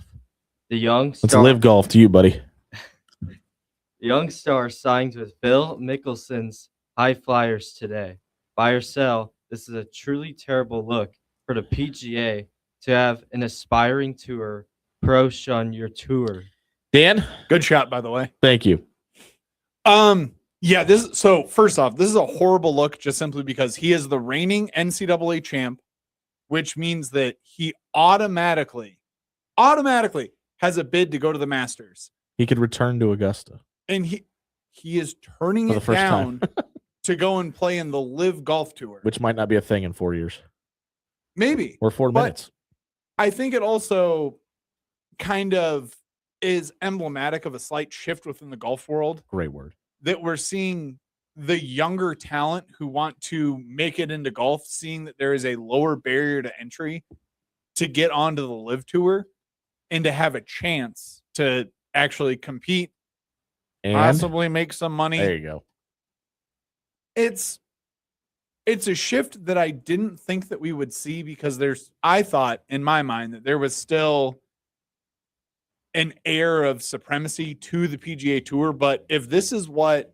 The young Let's star, live golf to you, buddy. young star signed with Phil Mickelson's High Flyers today. Buy or sell, this is a truly terrible look for the PGA to have an aspiring tour pro shun your tour. Dan, Good shot, by the way. thank you. Yeah, so first off, this is a horrible look just simply because he is the reigning NCAA champ, which means that he automatically has a bid to go to the Masters. He could return to Augusta. And he is turning For the it first down time. to go and play in the Live Golf Tour. Which might not be a thing in 4 years Maybe. or 4 But minutes. I think it also kind of is emblematic of a slight shift within the golf world Great word. that we're seeing the younger talent who want to make it into golf, seeing that there is a lower barrier to entry to get onto the Live Tour and to have a chance to actually compete, And possibly make some money. there you go. It's a shift that I didn't think that we would see because I thought in my mind that there was still an air of supremacy to the PGA Tour. But if this is what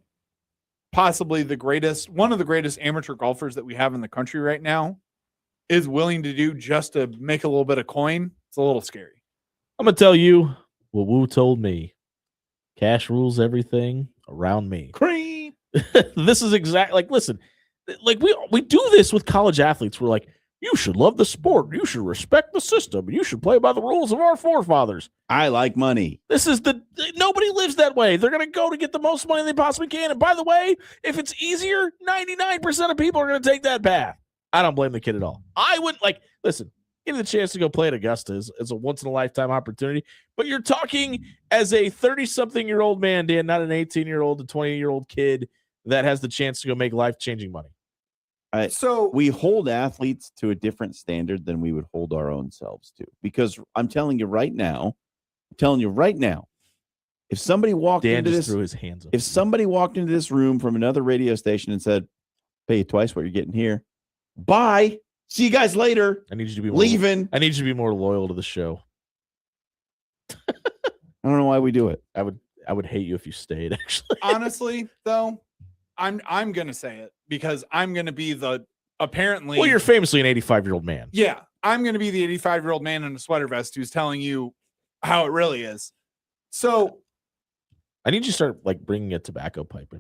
possibly one of the greatest amateur golfers that we have in the country right now is willing to do just to make a little bit of coin, it's a little scary. I'm going to tell you what Wu told me. Cash rules everything around me. Cream. This is listen, like we do this with college athletes. We're like, you should love the sport. You should respect the system. You should play by the rules of our forefathers. I like money. This is nobody lives that way. They're going to go to get the most money they possibly can. And by the way, if it's easier, 99% of people are going to take that path. I don't blame the kid at all. I wouldn't listen, getting the chance to go play at Augusta is a once in a lifetime opportunity, but you're talking as a 30-something-year-old man, Dan, not an 18-year-old to 20-year-old kid that has the chance to go make life-changing money. So we hold athletes to a different standard than we would hold our own selves to. Because I'm telling you right now, if somebody walked Dan into just this, threw his hands up. if somebody walked into this room from another radio station and said, "Pay you twice what you're getting here," bye. See you guys later. I need you to be leaving. I need you to be more loyal to the show. I don't know why we do it. I would hate you if you stayed. Actually, honestly, though, I'm gonna say it because I'm gonna be the apparently. well, you're famously an 85-year-old man. Yeah, I'm gonna be the 85-year-old man in a sweater vest who's telling you how it really is. So I need you to start bringing a tobacco pipe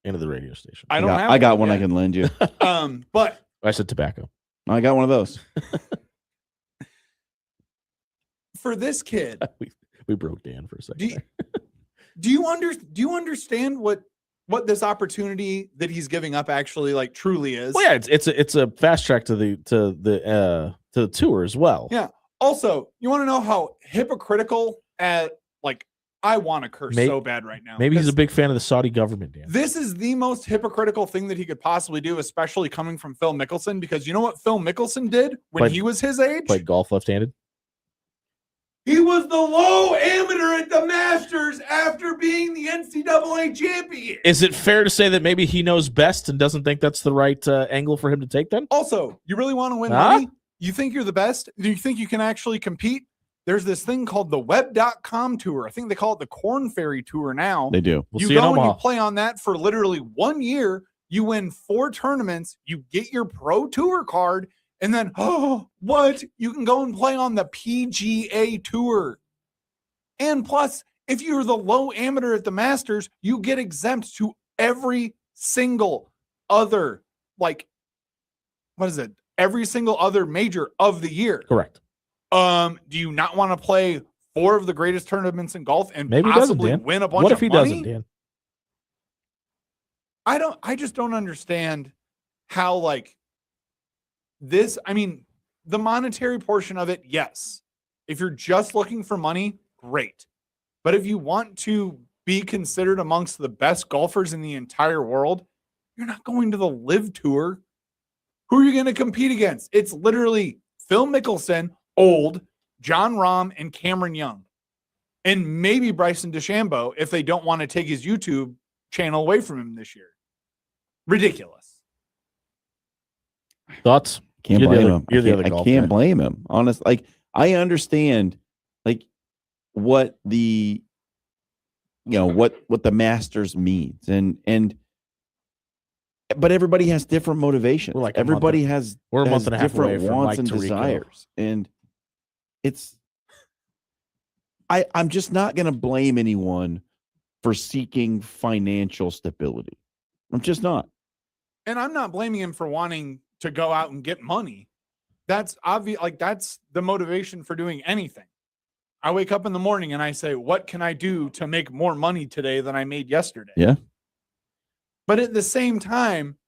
into the radio station. I got one I can lend you. But I said tobacco. I got one of those. for this kid, we broke Dan for a second. do you understand what this opportunity that he's giving up actually truly is? Well, yeah, it's a fast track to the tour as well. Yeah. Also, you want to know how hypocritical I want to curse so bad right now. Maybe he's a big fan of the Saudi government, Dan. This is the most hypocritical thing that he could possibly do, especially coming from Phil Mickelson, because you know what Phil Mickelson did when he was his age? Played golf left-handed. He was the low amateur at the Masters after being the NCAA champion. Is it fair to say that maybe he knows best and doesn't think that's the right angle for him to take then? Also, you really want to win money? You think you're the best? Do you think you can actually compete? There's this thing called the Web.com Tour. I think they call it the Corn Ferry Tour now. They do. You go and you play on that for literally 1 year. You win 4 tournaments. You get your Pro Tour card. And then, you can go and play on the PGA Tour. And plus, if you're the low amateur at the Masters, you get exempt to every single other, every single other major of the year. Correct. Do you not want to play 4 of the greatest tournaments in golf and maybe possibly he doesn't, Dan. win a bunch what of if he money? doesn't, Dan? I just don't understand how this, the monetary portion of it, yes. If you're just looking for money, great. But if you want to be considered amongst the best golfers in the entire world, you're not going to the Live Tour. Who are you going to compete against? It's literally Phil Mickelson, old John Rahm and Cameron Young, and maybe Bryson DeChambeau if they don't want to take his YouTube channel away from him this year. Ridiculous. Thoughts? Can't You're the blame other- him. you're the I other can't, golf I can't guy. blame him. Honestly, like I understand, like what the what the Masters means, and but everybody has different motivations. We're like everybody we're a month has and a half away different from wants Mike and Tirico. desires, and it's. I'm just not going to blame anyone for seeking financial stability. I'm just not. And I'm not blaming him for wanting to go out and get money. That's obvious. Like that's the motivation for doing anything. I wake up in the morning and I say, what can I do to make more money today than I made yesterday? Yeah. But at the same time,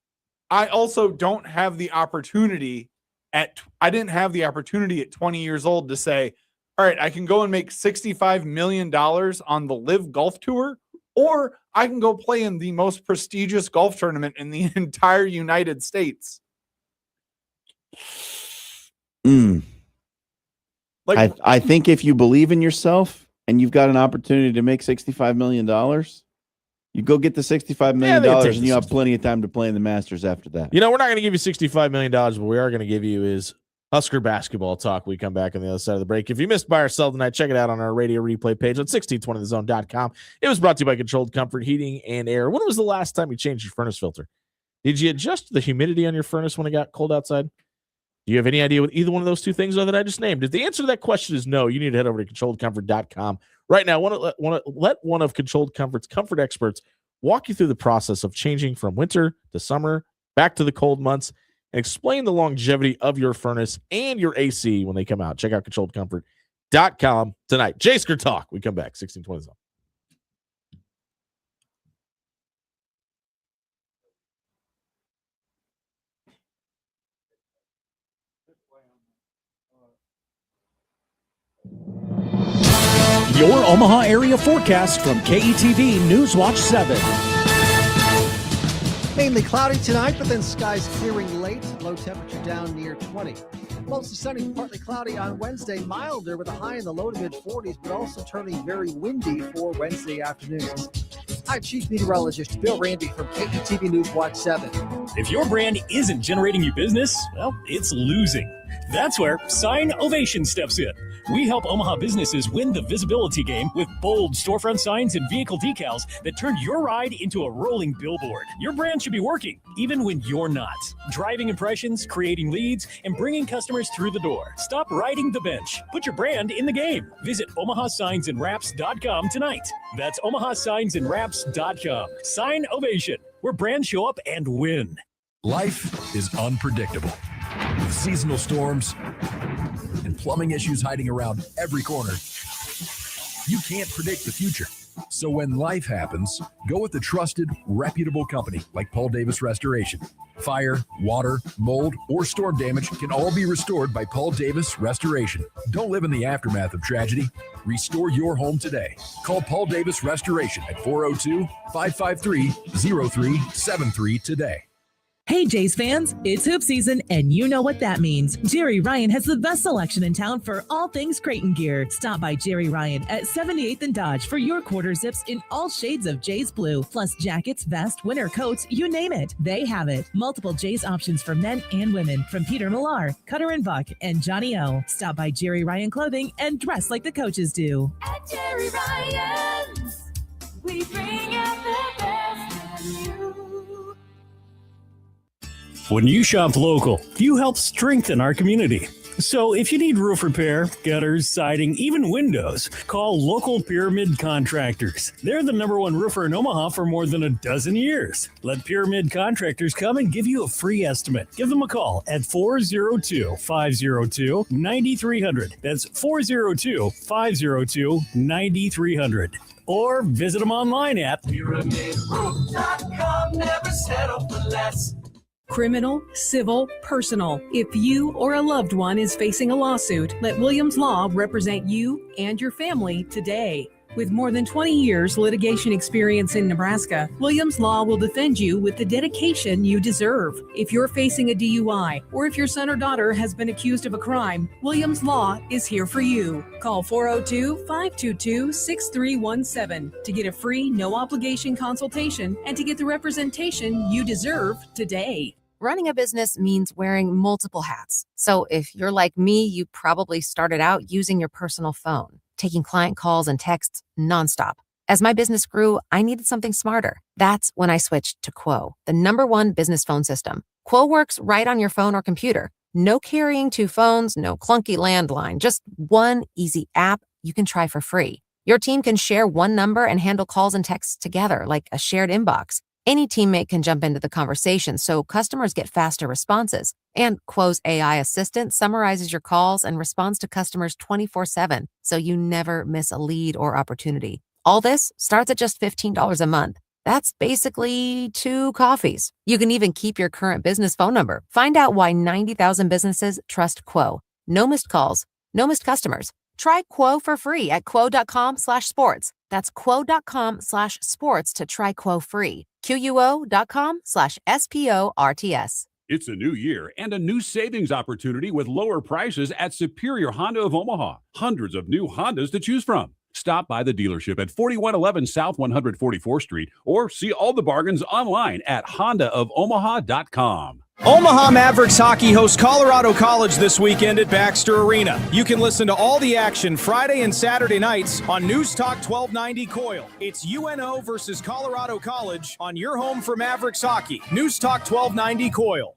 I also don't have the opportunity I didn't have the opportunity at 20 years old to say, all right, I can go and make $65 million on the Live Golf Tour, or I can go play in the most prestigious golf tournament in the entire United States. Like, I think if you believe in yourself and you've got an opportunity to make $65 million, you go get the $65 million they take and you have plenty of time to play in the Masters after that. You know, we're not going to give you $65 million. What we are going to give you is Husker basketball talk. We come back on the other side of the break. If you missed Buy or Sell tonight, check it out on our radio replay page on 1620thezone.com. It was brought to you by Controlled Comfort Heating and Air. When was the last time you changed your furnace filter? Did you adjust the humidity on your furnace when it got cold outside? Do you have any idea what either one of those two things are that I just named? If the answer to that question is no, you need to head over to controlledcomfort.com right now. Let one of Controlled Comfort's comfort experts walk you through the process of changing from winter to summer, back to the cold months, and explain the longevity of your furnace and your AC when they come out. Check out controlledcomfort.com tonight. Jasker Talk. We come back, 1620 Zone. Your Omaha area forecast from KETV Newswatch 7. Mainly cloudy tonight, but then skies clearing late. Low temperature down near 20. Mostly sunny, partly cloudy on Wednesday. Milder with a high in the low to mid 40s, but also turning very windy for Wednesday afternoons. I'm Chief Meteorologist Bill Randy from KETV Newswatch 7. If your brand isn't generating you business, well, it's losing. That's where Sign Ovation steps in. We help Omaha businesses win the visibility game with bold storefront signs and vehicle decals that turn your ride into a rolling billboard. Your brand should be working, even when you're not. Driving impressions, creating leads, and bringing customers through the door. Stop riding the bench. Put your brand in the game. Visit OmahaSignsAndWraps.com tonight. That's OmahaSignsAndWraps.com. Sign Ovation, where brands show up and win. Life is unpredictable, with seasonal storms and plumbing issues hiding around every corner. You can't predict the future. So when life happens, go with a trusted, reputable company like Paul Davis Restoration. Fire, water, mold, or storm damage can all be restored by Paul Davis Restoration. Don't live in the aftermath of tragedy. Restore your home today. Call Paul Davis Restoration at 402-553-0373 today. Hey Jays fans, it's hoop season and you know what that means. Jerry Ryan has the best selection in town for all things Creighton gear. Stop by Jerry Ryan at 78th and Dodge for your quarter zips in all shades of Jays blue, plus jackets, vest, winter coats, you name it. They have it. Multiple Jays options for men and women from Peter Millar, Cutter and Buck, and Johnny O. Stop by Jerry Ryan Clothing and dress like the coaches do. At Jerry Ryan's, we bring out the best in you. When you shop local, you help strengthen our community. So if you need roof repair, gutters, siding, even windows, call local Pyramid Contractors. They're the #1 roofer in Omaha for more than a dozen years. Let Pyramid Contractors come and give you a free estimate. Give them a call at 402-502-9300. That's 402-502-9300. Or visit them online at PyramidRoof.com. Never settle for less. Criminal, civil, personal. If you or a loved one is facing a lawsuit, let Williams Law represent you and your family today. With more than 20 years litigation experience in Nebraska, Williams Law will defend you with the dedication you deserve. If you're facing a DUI or if your son or daughter has been accused of a crime, Williams Law is here for you. Call 402-522-6317 to get a free, no-obligation consultation and to get the representation you deserve today. Running a business means wearing multiple hats. So if you're like me, you probably started out using your personal phone, taking client calls and texts nonstop. As my business grew, I needed something smarter. That's when I switched to Quo, the #1 business phone system. Quo works right on your phone or computer. No carrying 2 phones, no clunky landline, just one easy app you can try for free. Your team can share one number and handle calls and texts together like a shared inbox. Any teammate can jump into the conversation, so customers get faster responses. And Quo's AI assistant summarizes your calls and responds to customers 24/7, so you never miss a lead or opportunity. All this starts at just $15 a month. That's basically 2 coffees. You can even keep your current business phone number. Find out why 90,000 businesses trust Quo. No missed calls, no missed customers. Try Quo for free at quo.com/sports. That's quo.com/sports to try Quo free. QUO.com/SPORTS. It's a new year and a new savings opportunity with lower prices at Superior Honda of Omaha. Hundreds of new Hondas to choose from. Stop by the dealership at 4111 South 144th Street or see all the bargains online at hondaofomaha.com. Omaha Mavericks hockey hosts Colorado College this weekend at Baxter Arena. You can listen to all the action Friday and Saturday nights on News Talk 1290 Coil. It's UNO versus Colorado College on your home for Mavericks hockey. News Talk 1290 Coil.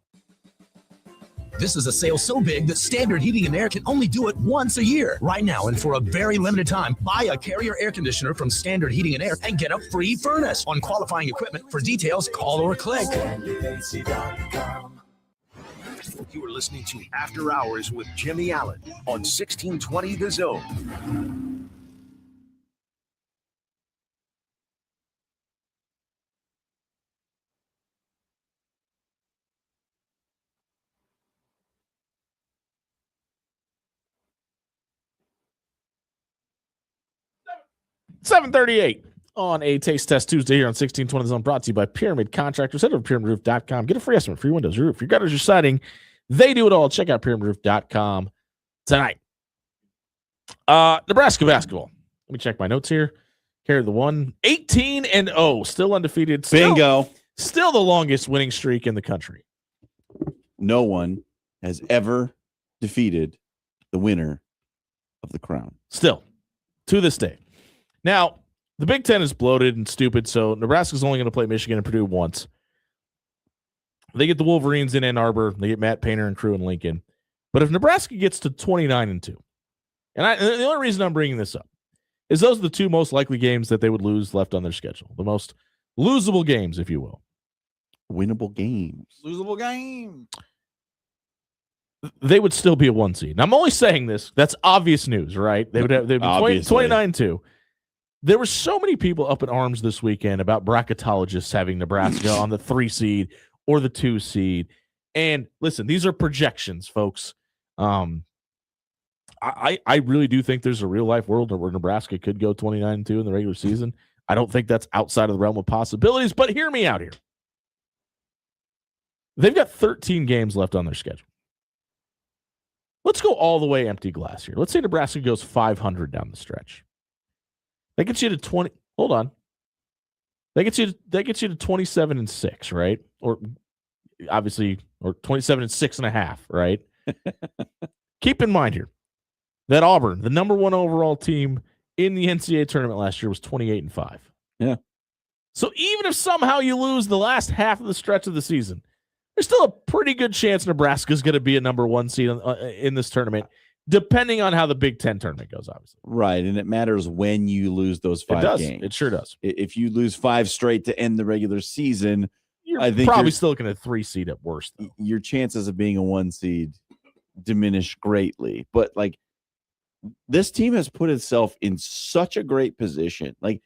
This is a sale so big that Standard Heating and Air can only do it once a year. Right now, and for a very limited time, buy a Carrier air conditioner from Standard Heating and Air and get a free furnace. On qualifying equipment, for details, call or click. You are listening to After Hours with Jimmy Allen on 1620 The Zone. $7:38 on a Taste Test Tuesday here on 1620 The Zone, brought to you by Pyramid Contractors. Head over to pyramidroof.com. Get a free estimate for your windows, your roof, your gutters, your siding. They do it all. Check out pyramidroof.com tonight. Nebraska basketball. Let me check my notes here. Carry the one. 18-0. Still undefeated. Bingo. Still the longest winning streak in the country. No one has ever defeated the winner of the crown. Still, to this day. Now, the Big Ten is bloated and stupid, so Nebraska's only going to play Michigan and Purdue once. They get the Wolverines in Ann Arbor. They get Matt Painter and crew in Lincoln. But if Nebraska gets to 29-2, and the only reason I'm bringing this up is those are the 2 most likely games that they would lose left on their schedule. The most losable games, if you will. Winnable games. Losable game. They would still be a 1 seed. And I'm only saying this. That's obvious news, right? They'd be 29-2. There were so many people up in arms this weekend about bracketologists having Nebraska on the 3 seed or the 2 seed. And listen, these are projections, folks. I really do think there's a real life world where Nebraska could go 29-2 in the regular season. I don't think that's outside of the realm of possibilities, but hear me out here. They've got 13 games left on their schedule. Let's go all the way empty glass here. Let's say Nebraska goes 500 down the stretch. That gets you to 20. Hold on. That gets you to 27-6, right? Or obviously, or 27-6.5, right? Keep in mind here that Auburn, the number 1 overall team in the NCAA tournament last year, was 28-5. Yeah. So even if somehow you lose the last half of the stretch of the season, there's still a pretty good chance Nebraska's going to be a number 1 seed in this tournament, depending on how the Big Ten tournament goes, obviously. Right, and it matters when you lose those 5 games. It sure does. If you lose 5 straight to end the regular season, I think probably still looking at 3 seed at worst, though. Your chances of being a 1 seed diminish greatly. But, like, this team has put itself in such a great position. Like,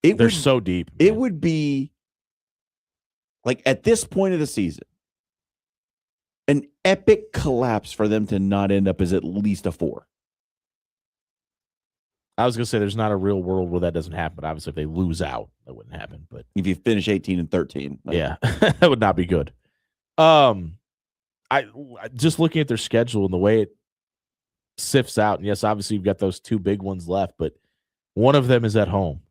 they're so deep. Man. It would be, like, at this point of the season, an epic collapse for them to not end up as at least a 4. I was going to say there's not a real world where that doesn't happen. But obviously, if they lose out, that wouldn't happen. But if you finish 18-13, yeah, that would not be good. I just looking at their schedule and the way it sifts out, and yes, obviously you've got those two big ones left, but one of them is at home.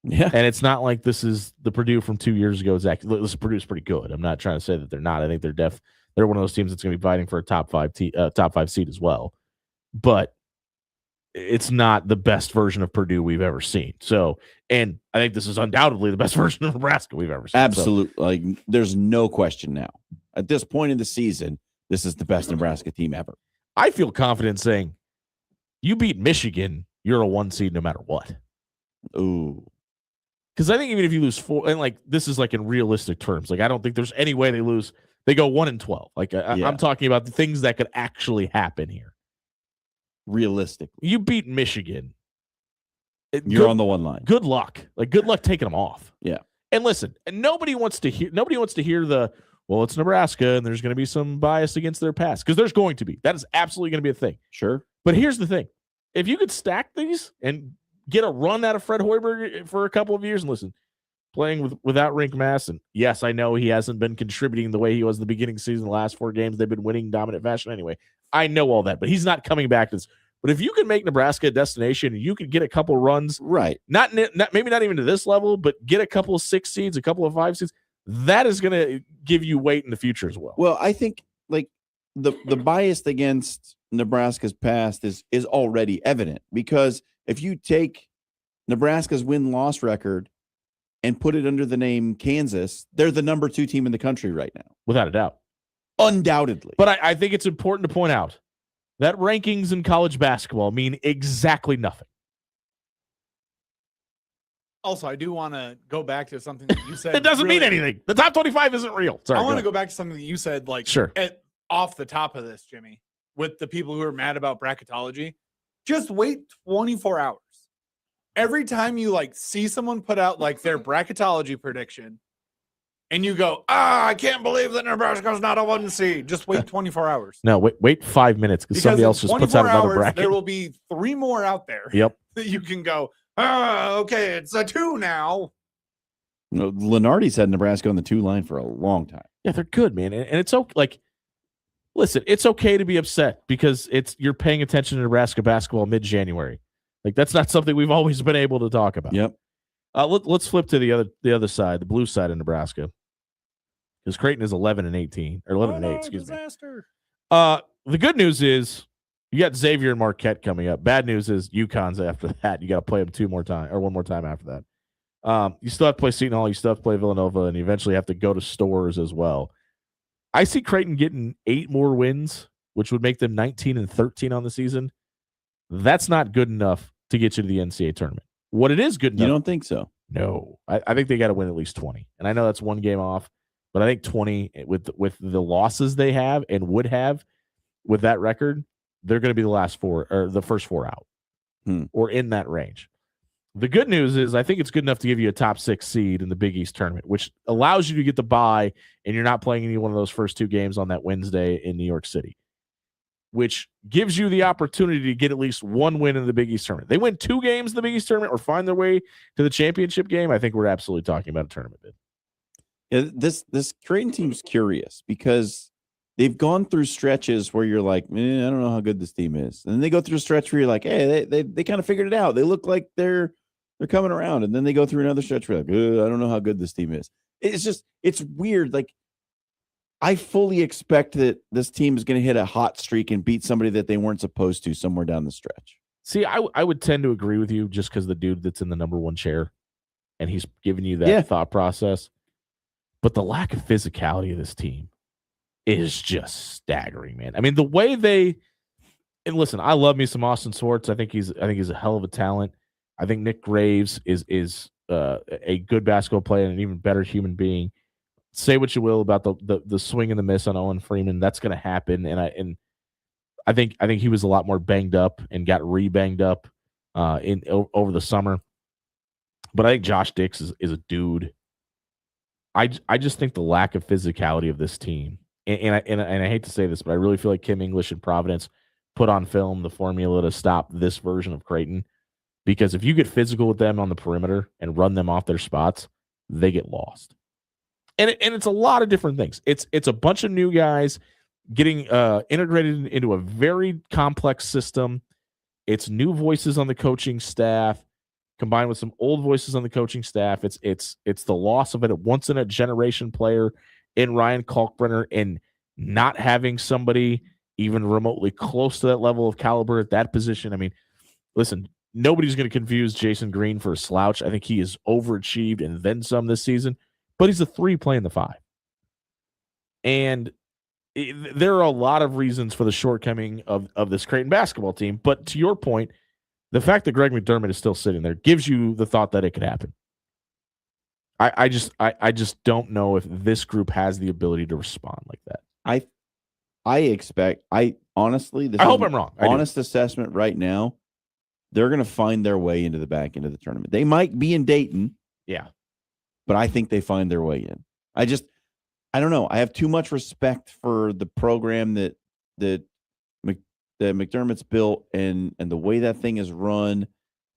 Yeah, and it's not like this is the Purdue from 2 years ago. This Purdue's pretty good. I'm not trying to say that they're not. I think they're one of those teams that's going to be fighting for a top five seed as well. But it's not the best version of Purdue we've ever seen. So, and I think this is undoubtedly the best version of Nebraska we've ever seen. Absolutely. Like, there's no question now. At this point in the season, this is the best Nebraska team ever. I feel confident saying you beat Michigan, you're a 1 seed no matter what. Ooh. Because I think even if you lose 4, and like this is like in realistic terms, like I don't think there's any way they lose. They go 1-12. Like I'm talking about the things that could actually happen here. Realistically, you beat Michigan. You're on the one line. Good luck. Like good luck taking them off. Yeah. And listen, and nobody wants to hear the well, it's Nebraska and there's going to be some bias against their past because there's going to be. That is absolutely going to be a thing. Sure. But here's the thing: if you could stack these and get a run out of Fred Hoiberg for a couple of years, and listen, playing without Rink Masson, yes, I know he hasn't been contributing the way he was in the beginning of the season. The last 4 games, they've been winning dominant fashion anyway. I know all that, but he's not coming back to this. But if you can make Nebraska a destination and you could get a couple runs, right? Not maybe not even to this level, but get a couple of 6 seeds, a couple of 5 seeds, that is going to give you weight in the future as well. Well, I think like the bias against Nebraska's past is already evident because if you take Nebraska's win-loss record and put it under the name Kansas, they're the number 2 team in the country right now. Without a doubt. Undoubtedly. But I think it's important to point out that rankings in college basketball mean exactly nothing. Also, I do want to go back to something that you said. It doesn't mean anything. The top 25 isn't real. Sorry, I want to go back to something that you said, like sure. Off the top of this, Jimmy, with the people who are mad about bracketology. Just wait 24 hours. Every time you like see someone put out like their bracketology prediction and you go, I can't believe that Nebraska's not a 1 seed. Just wait 24 hours. No, wait 5 minutes because somebody else just puts out another bracket. There will be 3 more out there. Yep. That you can go, okay, it's a 2 now. No, Lenardi's had Nebraska on the 2 line for a long time. Yeah, they're good, man. And it's okay. Like, listen, it's okay to be upset because you're paying attention to Nebraska basketball mid-January. Like that's not something we've always been able to talk about. Yep. Let's flip to the other side, the blue side of Nebraska, because Creighton is 11-18 or 11-8. Excuse disaster. me. The good news is you got Xavier and Marquette coming up. Bad news is UConn's after that. You got to play them 1 more time after that. You still have to play Seton Hall. You still have to play Villanova, and you eventually have to go to Storrs as well. I see Creighton getting 8 more wins, which would make them 19-13 on the season. That's not good enough to get you to the NCAA tournament. What it is good enough. You don't think so? No. I think they got to win at least 20. And I know that's 1 game off, but I think 20 with the losses they have and would have with that record, they're going to be the last 4 or the first 4 out or in that range. The good news is I think it's good enough to give you a top 6 seed in the Big East tournament, which allows you to get the bye and you're not playing any one of those first 2 games on that Wednesday in New York City, which gives you the opportunity to get at least 1 win in the Big East tournament. They win 2 games in the Big East tournament or find their way to the championship game. I think we're absolutely talking about a tournament bid. Yeah, this Creighton team's curious because they've gone through stretches where you're like, I don't know how good this team is. And then they go through a stretch where you're like, hey, they kind of figured it out. They look like they're coming around. And then they go through another stretch where you're like, I don't know how good this team is. It's weird. Like, I fully expect that this team is going to hit a hot streak and beat somebody that they weren't supposed to somewhere down the stretch. See, I would tend to agree with you just because the dude that's in the number 1 chair and he's giving you that thought process. But the lack of physicality of this team is just staggering, man. I mean, the way and listen, I love me some Austin Swartz. I think he's a hell of a talent. I think Nick Graves is a good basketball player and an even better human being. Say what you will about the swing and the miss on Owen Freeman. That's going to happen. And I think he was a lot more banged up and got re-banged up over the summer. But I think Josh Dix is a dude. I just think the lack of physicality of this team, and I hate to say this, but I really feel like Kim English and Providence put on film the formula to stop this version of Creighton. Because if you get physical with them on the perimeter and run them off their spots, they get lost. And it's a lot of different things. It's a bunch of new guys getting integrated into a very complex system. It's new voices on the coaching staff combined with some old voices on the coaching staff. It's the loss of a once in a generation player in Ryan Kalkbrenner, and not having somebody even remotely close to that level of caliber at that position. I mean, listen, nobody's going to confuse Jason Green for a slouch. I think he is overachieved and then some this season, but he's a 3 playing the 5. And there are a lot of reasons for the shortcoming of this Creighton basketball team. But to your point, the fact that Greg McDermott is still sitting there gives you the thought that it could happen. I just don't know if this group has the ability to respond like that. I honestly, this I is hope an I'm wrong. Honest assessment right now, they're going to find their way into the back end of the tournament. They might be in Dayton. Yeah. But I think they find their way in. I don't know. I have too much respect for the program that McDermott's built and the way that thing is run,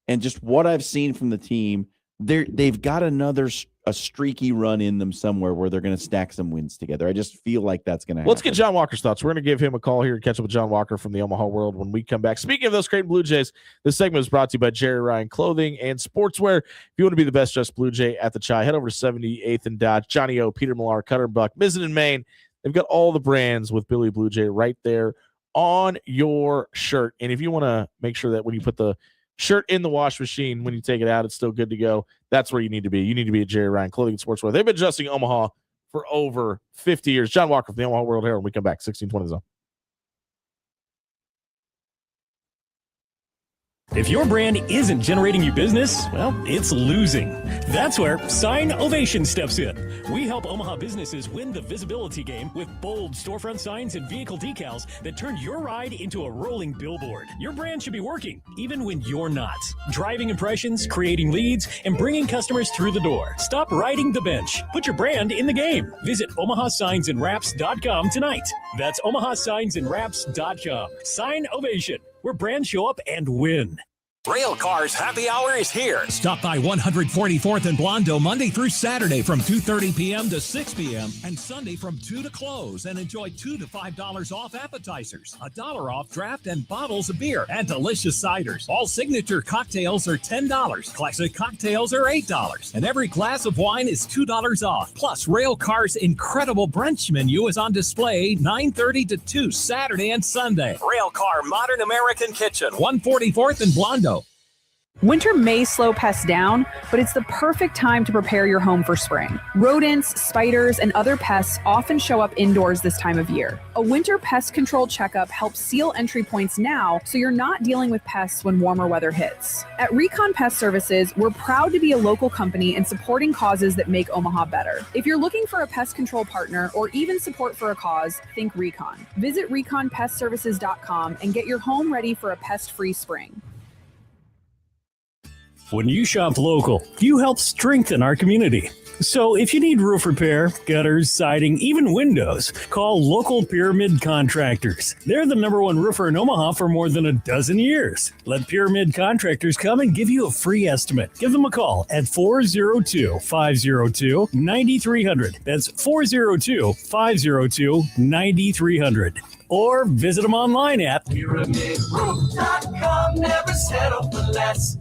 and just what I've seen from the team. They've got a streaky run in them somewhere where they're going to stack some wins together. I just feel like that's going to happen. Let's get John Walker's thoughts. We're going to give him a call here and catch up with John Walker from the Omaha World when we come back. Speaking of those Creighton Blue Jays, this segment is brought to you by Jerry Ryan Clothing and Sportswear. If you want to be the best dressed Blue Jay at the Chai, head over to 78th and Dodge. Johnny O, Peter Millar, Cutter and Buck, Mizzen and Maine. They've got all the brands with Billy Blue Jay right there on your shirt. And if you want to make sure that when you put the shirt in the wash machine, when you take it out, it's still good to go, that's where you need to be. You need to be at Jerry Ryan Clothing and Sportswear. They've been adjusting Omaha for over 50 years. John Walker from the Omaha World Herald. When we come back, 1620 Zone. If your brand isn't generating you business, well, it's losing. That's where Sign Ovation steps in. We help Omaha businesses win the visibility game with bold storefront signs and vehicle decals that turn your ride into a rolling billboard. Your brand should be working, even when you're not. Driving impressions, creating leads, and bringing customers through the door. Stop riding the bench. Put your brand in the game. Visit OmahaSignsAndWraps.com tonight. That's OmahaSignsAndWraps.com. Sign Ovation, where brands show up and win. Rail Cars Happy Hour is here. Stop by 144th and Blondo Monday through Saturday from 2:30 p.m. to 6 p.m. and Sunday from 2 to close, and enjoy $2 to $5 off appetizers, $1 off draft and bottles of beer, and delicious ciders. All signature cocktails are $10. Classic cocktails are $8. And every glass of wine is $2 off. Plus, Rail Cars' incredible brunch menu is on display 9:30 to 2 Saturday and Sunday. Rail Car Modern American Kitchen. 144th and Blondo. Winter may slow pests down, but it's the perfect time to prepare your home for spring. Rodents, spiders, and other pests often show up indoors this time of year. A winter pest control checkup helps seal entry points now so you're not dealing with pests when warmer weather hits. At Recon Pest Services, we're proud to be a local company and supporting causes that make Omaha better. If you're looking for a pest control partner or even support for a cause, think Recon. Visit ReconPestServices.com and get your home ready for a pest-free spring. When you shop local, you help strengthen our community. So if you need roof repair, gutters, siding, even windows, call local Pyramid Contractors. They're the #1 roofer in Omaha for more than a dozen years. Let Pyramid Contractors come and give you a free estimate. Give them a call at 402-502-9300. That's 402-502-9300. Or visit them online at PyramidRoof.com. Never settle for less.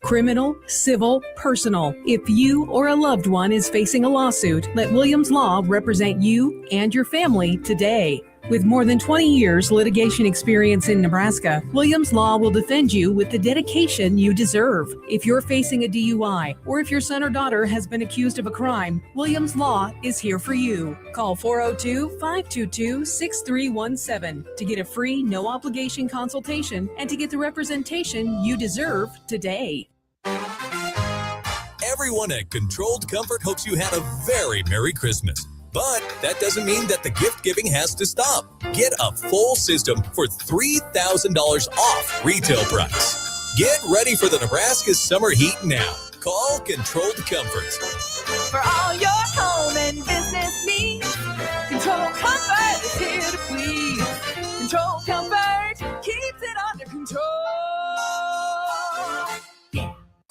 Criminal, civil, personal. If you or a loved one is facing a lawsuit, let Williams Law represent you and your family today. With more than 20 years litigation experience in Nebraska, Williams Law will defend you with the dedication you deserve. If you're facing a DUI or if your son or daughter has been accused of a crime, Williams Law is here for you. Call 402-522-6317 to get a free, no-obligation consultation and to get the representation you deserve today. Everyone at Controlled Comfort hopes you had a very Merry Christmas. But that doesn't mean that the gift giving has to stop. Get a full system for $3,000 off retail price. Get ready for the Nebraska summer heat now. Call Controlled Comfort. For all your home and business needs, Control Comfort is here to please. Control Comfort keeps it under control.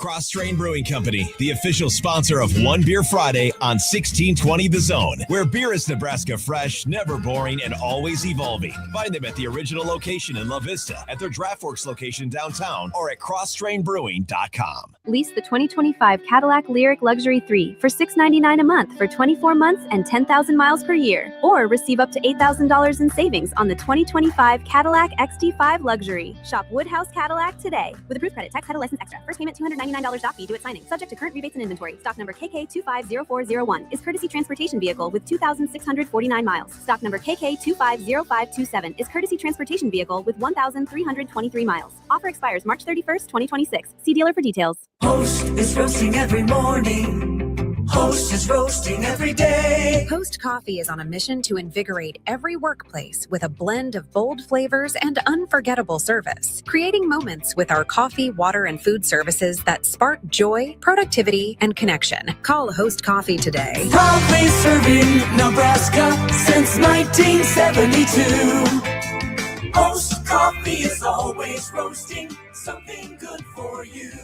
Cross Strain Brewing Company, the official sponsor of One Beer Friday on 1620 The Zone, where beer is Nebraska fresh, never boring, and always evolving. Find them at the original location in La Vista, at their DraftWorks location downtown, or at crossstrainbrewing.com. Lease the 2025 Cadillac Lyriq Luxury 3 for $699 a month for 24 months and 10,000 miles per year. Or receive up to $8,000 in savings on the 2025 Cadillac XT5 Luxury. Shop Woodhouse Cadillac today. With approved credit, tax title license extra. First payment $299 doc fee due at signing. Subject to current rebates and inventory. Stock number KK250401 is courtesy transportation vehicle with 2,649 miles. Stock number KK250527 is courtesy transportation vehicle with 1,323 miles. Offer expires March 31st, 2026. See dealer for details. Host is roasting every morning. Host is roasting every day. Post Coffee is on a mission to invigorate every workplace with a blend of bold flavors and unforgettable service, creating moments with our coffee, water, and food services that spark joy, productivity, and connection. Call Host Coffee today. Proudly serving Nebraska since 1972. Host Coffee is always roasting something good for you.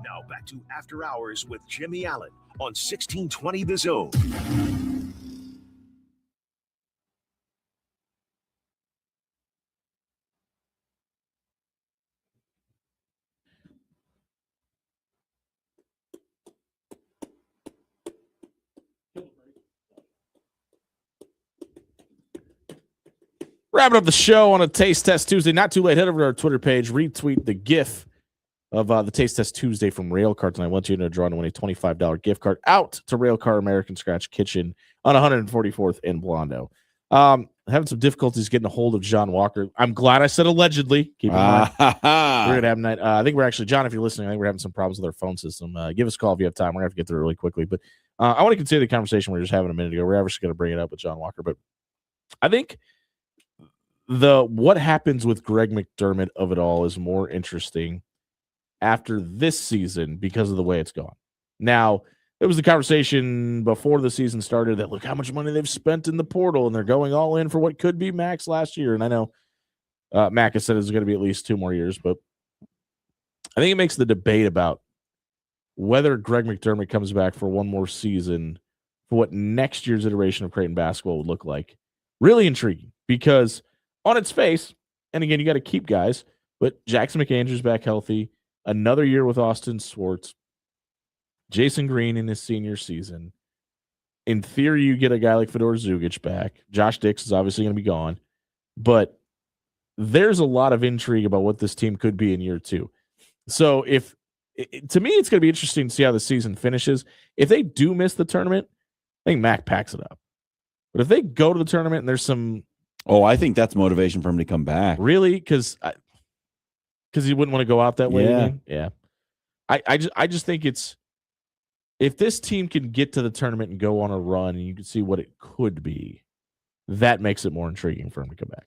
Now back to After Hours with Jimmy Allen on 1620 The Zone. Wrapping up the show on a Taste Test Tuesday. Not too late. Head over to our Twitter page. Retweet the GIF of the Taste Test Tuesday from Railcar tonight. I want you to draw to win a $25 gift card out to Railcar American Scratch Kitchen on 144th in Blondo. Having some difficulties getting a hold of John Walker. I'm glad I said allegedly. Keep in mind. We're going to have night. I think we're actually, John, if you're listening, I think we're having some problems with our phone system. Give us a call if you have time. We're going to have to get through it really quickly. But I want to continue the conversation we were just having a minute ago. We're actually going to bring it up with John Walker. But I think what happens with Greg McDermott of it all is more interesting after this season because of the way it's gone. Now, there was the conversation before the season started that look how much money they've spent in the portal and they're going all in for what could be max last year. And I know Mac has said it's going to be at least 2 more years, but I think it makes the debate about whether Greg McDermott comes back for 1 more season for what next year's iteration of Creighton basketball would look like really intriguing because on its face, and again, you got to keep guys, but Jackson McAndrews back healthy, another year with Austin Swartz, Jason Green in his senior season. In theory, you get a guy like Fedor Zugic back. Josh Dix is obviously going to be gone, but there's a lot of intrigue about what this team could be in year 2. So to me, it's going to be interesting to see how the season finishes. If they do miss the tournament, I think Mac packs it up. But if they go to the tournament and there's some... Oh, I think that's motivation for him to come back. Really? Because he wouldn't want to go out that way again? Yeah. I just think it's... If this team can get to the tournament and go on a run and you can see what it could be, that makes it more intriguing for him to come back.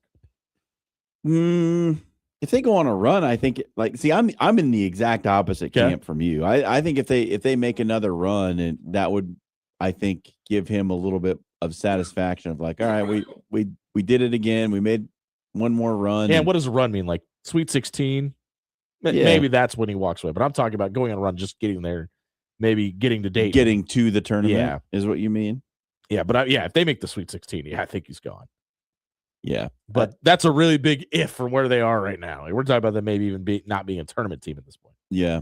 If they go on a run, I think I'm in the exact opposite camp from you. I think if they make another run, and that would, I think, give him a little bit of satisfaction of like, all right, we did it again. We made one more run. Yeah, and what does a run mean? Like Sweet 16? Yeah. Maybe that's when he walks away. But I'm talking about going on a run, just getting there, maybe getting to date. Getting to the tournament Yeah. is what you mean? Yeah, but if they make the Sweet 16, I think he's gone. Yeah. But that's a really big if from where they are right now. Like, we're talking about them maybe even not being a tournament team at this point. Yeah.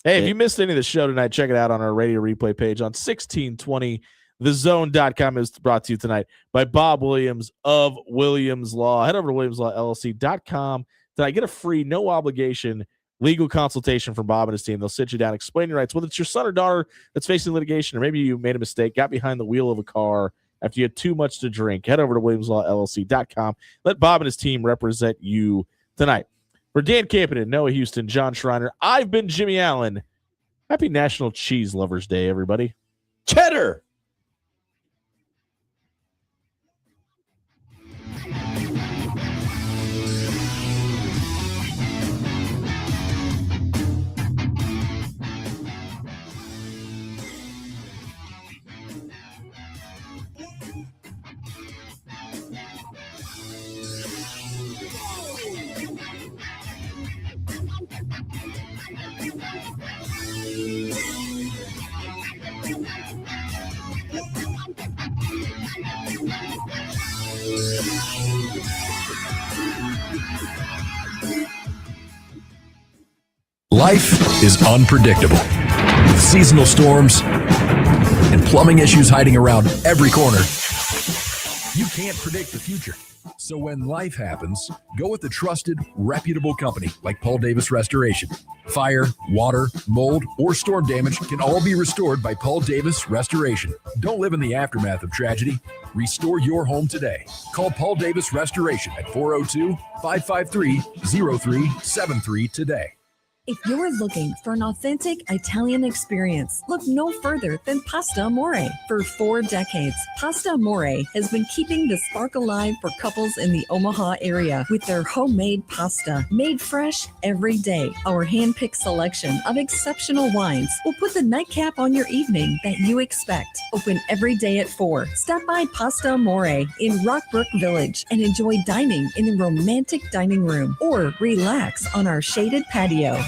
Hey, if you missed any of the show tonight, check it out on our radio replay page on 1620thezone.com. Is brought to you tonight by Bob Williams of Williams Law. Head over to williamslawllc.com tonight. Get a free, no obligation legal consultation from Bob and his team. They'll sit you down, explain your rights, whether it's your son or daughter that's facing litigation, or maybe you made a mistake, got behind the wheel of a car after you had too much to drink. Head over to williamslawllc.com. Let Bob and his team represent you tonight. For Dan Campion, Noah Houston, John Schreiner, I've been Jimmy Allen. Happy National Cheese Lovers Day, everybody. Cheddar! Life is unpredictable, with seasonal storms and plumbing issues hiding around every corner. You can't predict the future. So when life happens, go with a trusted, reputable company like Paul Davis Restoration. Fire, water, mold, or storm damage can all be restored by Paul Davis Restoration. Don't live in the aftermath of tragedy. Restore your home today. Call Paul Davis Restoration at 402-553-0373 today. If you're looking for an authentic Italian experience, look no further than Pasta Amore. For 4 decades, Pasta Amore has been keeping the spark alive for couples in the Omaha area with their homemade pasta, made fresh every day. Our hand-picked selection of exceptional wines will put the nightcap on your evening that you expect. Open every day at 4. Stop by Pasta Amore in Rockbrook Village and enjoy dining in the romantic dining room or relax on our shaded patio.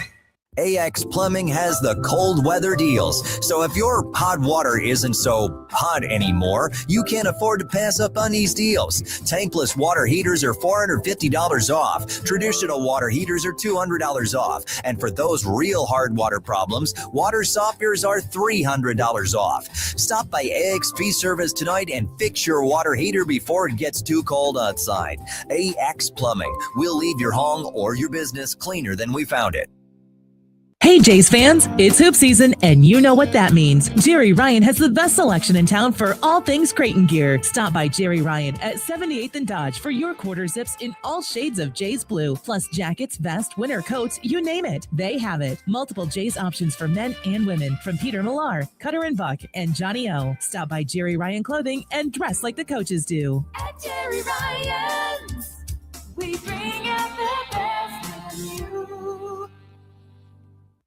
AX Plumbing has the cold weather deals. So if your hot water isn't so hot anymore, you can't afford to pass up on these deals. Tankless water heaters are $450 off. Traditional water heaters are $200 off. And for those real hard water problems, water softeners are $300 off. Stop by AXP Service tonight and fix your water heater before it gets too cold outside. AX Plumbing. We'll leave your home or your business cleaner than we found it. Hey Jays fans, it's hoop season and you know what that means. Jerry Ryan has the best selection in town for all things Creighton gear. Stop by Jerry Ryan at 78th and Dodge for your quarter zips in all shades of Jays blue, plus jackets, vests, winter coats, you name it. They have it. Multiple Jays options for men and women from Peter Millar, Cutter and Buck, and Johnny O. Stop by Jerry Ryan Clothing and dress like the coaches do. At Jerry Ryan's, we bring out the best in you.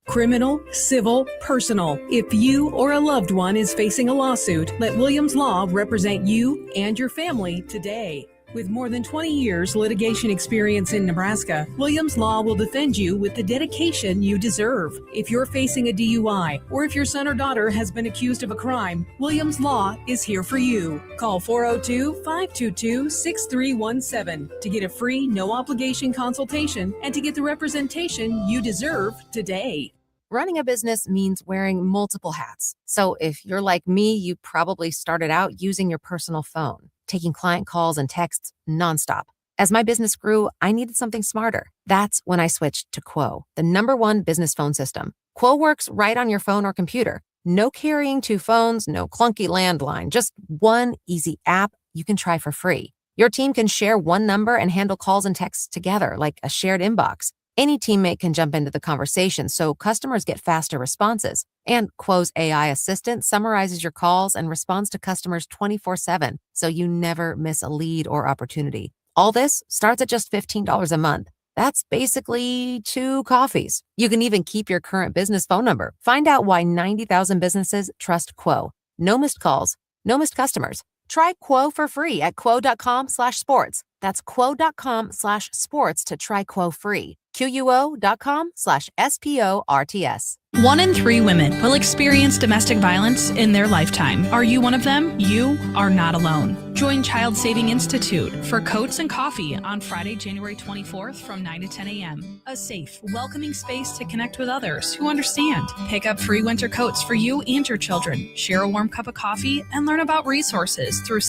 Criminal, civil, personal. If you or a loved one is facing a lawsuit, let Williams Law represent you and your family today. With more than 20 years litigation experience in Nebraska, Williams Law will defend you with the dedication you deserve. If you're facing a DUI or if your son or daughter has been accused of a crime, Williams Law is here for you. Call 402-522-6317 to get a free, no-obligation consultation and to get the representation you deserve today. Running a business means wearing multiple hats. So if you're like me, you probably started out using your personal phone, taking client calls and texts nonstop. As my business grew, I needed something smarter. That's when I switched to Quo, the #1 business phone system. Quo works right on your phone or computer. No carrying 2 phones, no clunky landline, just one easy app you can try for free. Your team can share one number and handle calls and texts together like a shared inbox. Any teammate can jump into the conversation, so customers get faster responses. And Quo's AI assistant summarizes your calls and responds to customers 24/7, so you never miss a lead or opportunity. All this starts at just $15 a month. That's basically 2 coffees. You can even keep your current business phone number. Find out why 90,000 businesses trust Quo. No missed calls, no missed customers. Try Quo for free at quo.com/sports. That's quo.com/sports to try Quo free. QUO.com/SPORTS. 1 in 3 women will experience domestic violence in their lifetime. Are you one of them? You are not alone. Join Child Saving Institute for Coats and Coffee on Friday, January 24th from 9 to 10 a.m. A safe, welcoming space to connect with others who understand. Pick up free winter coats for you and your children. Share a warm cup of coffee and learn about resources through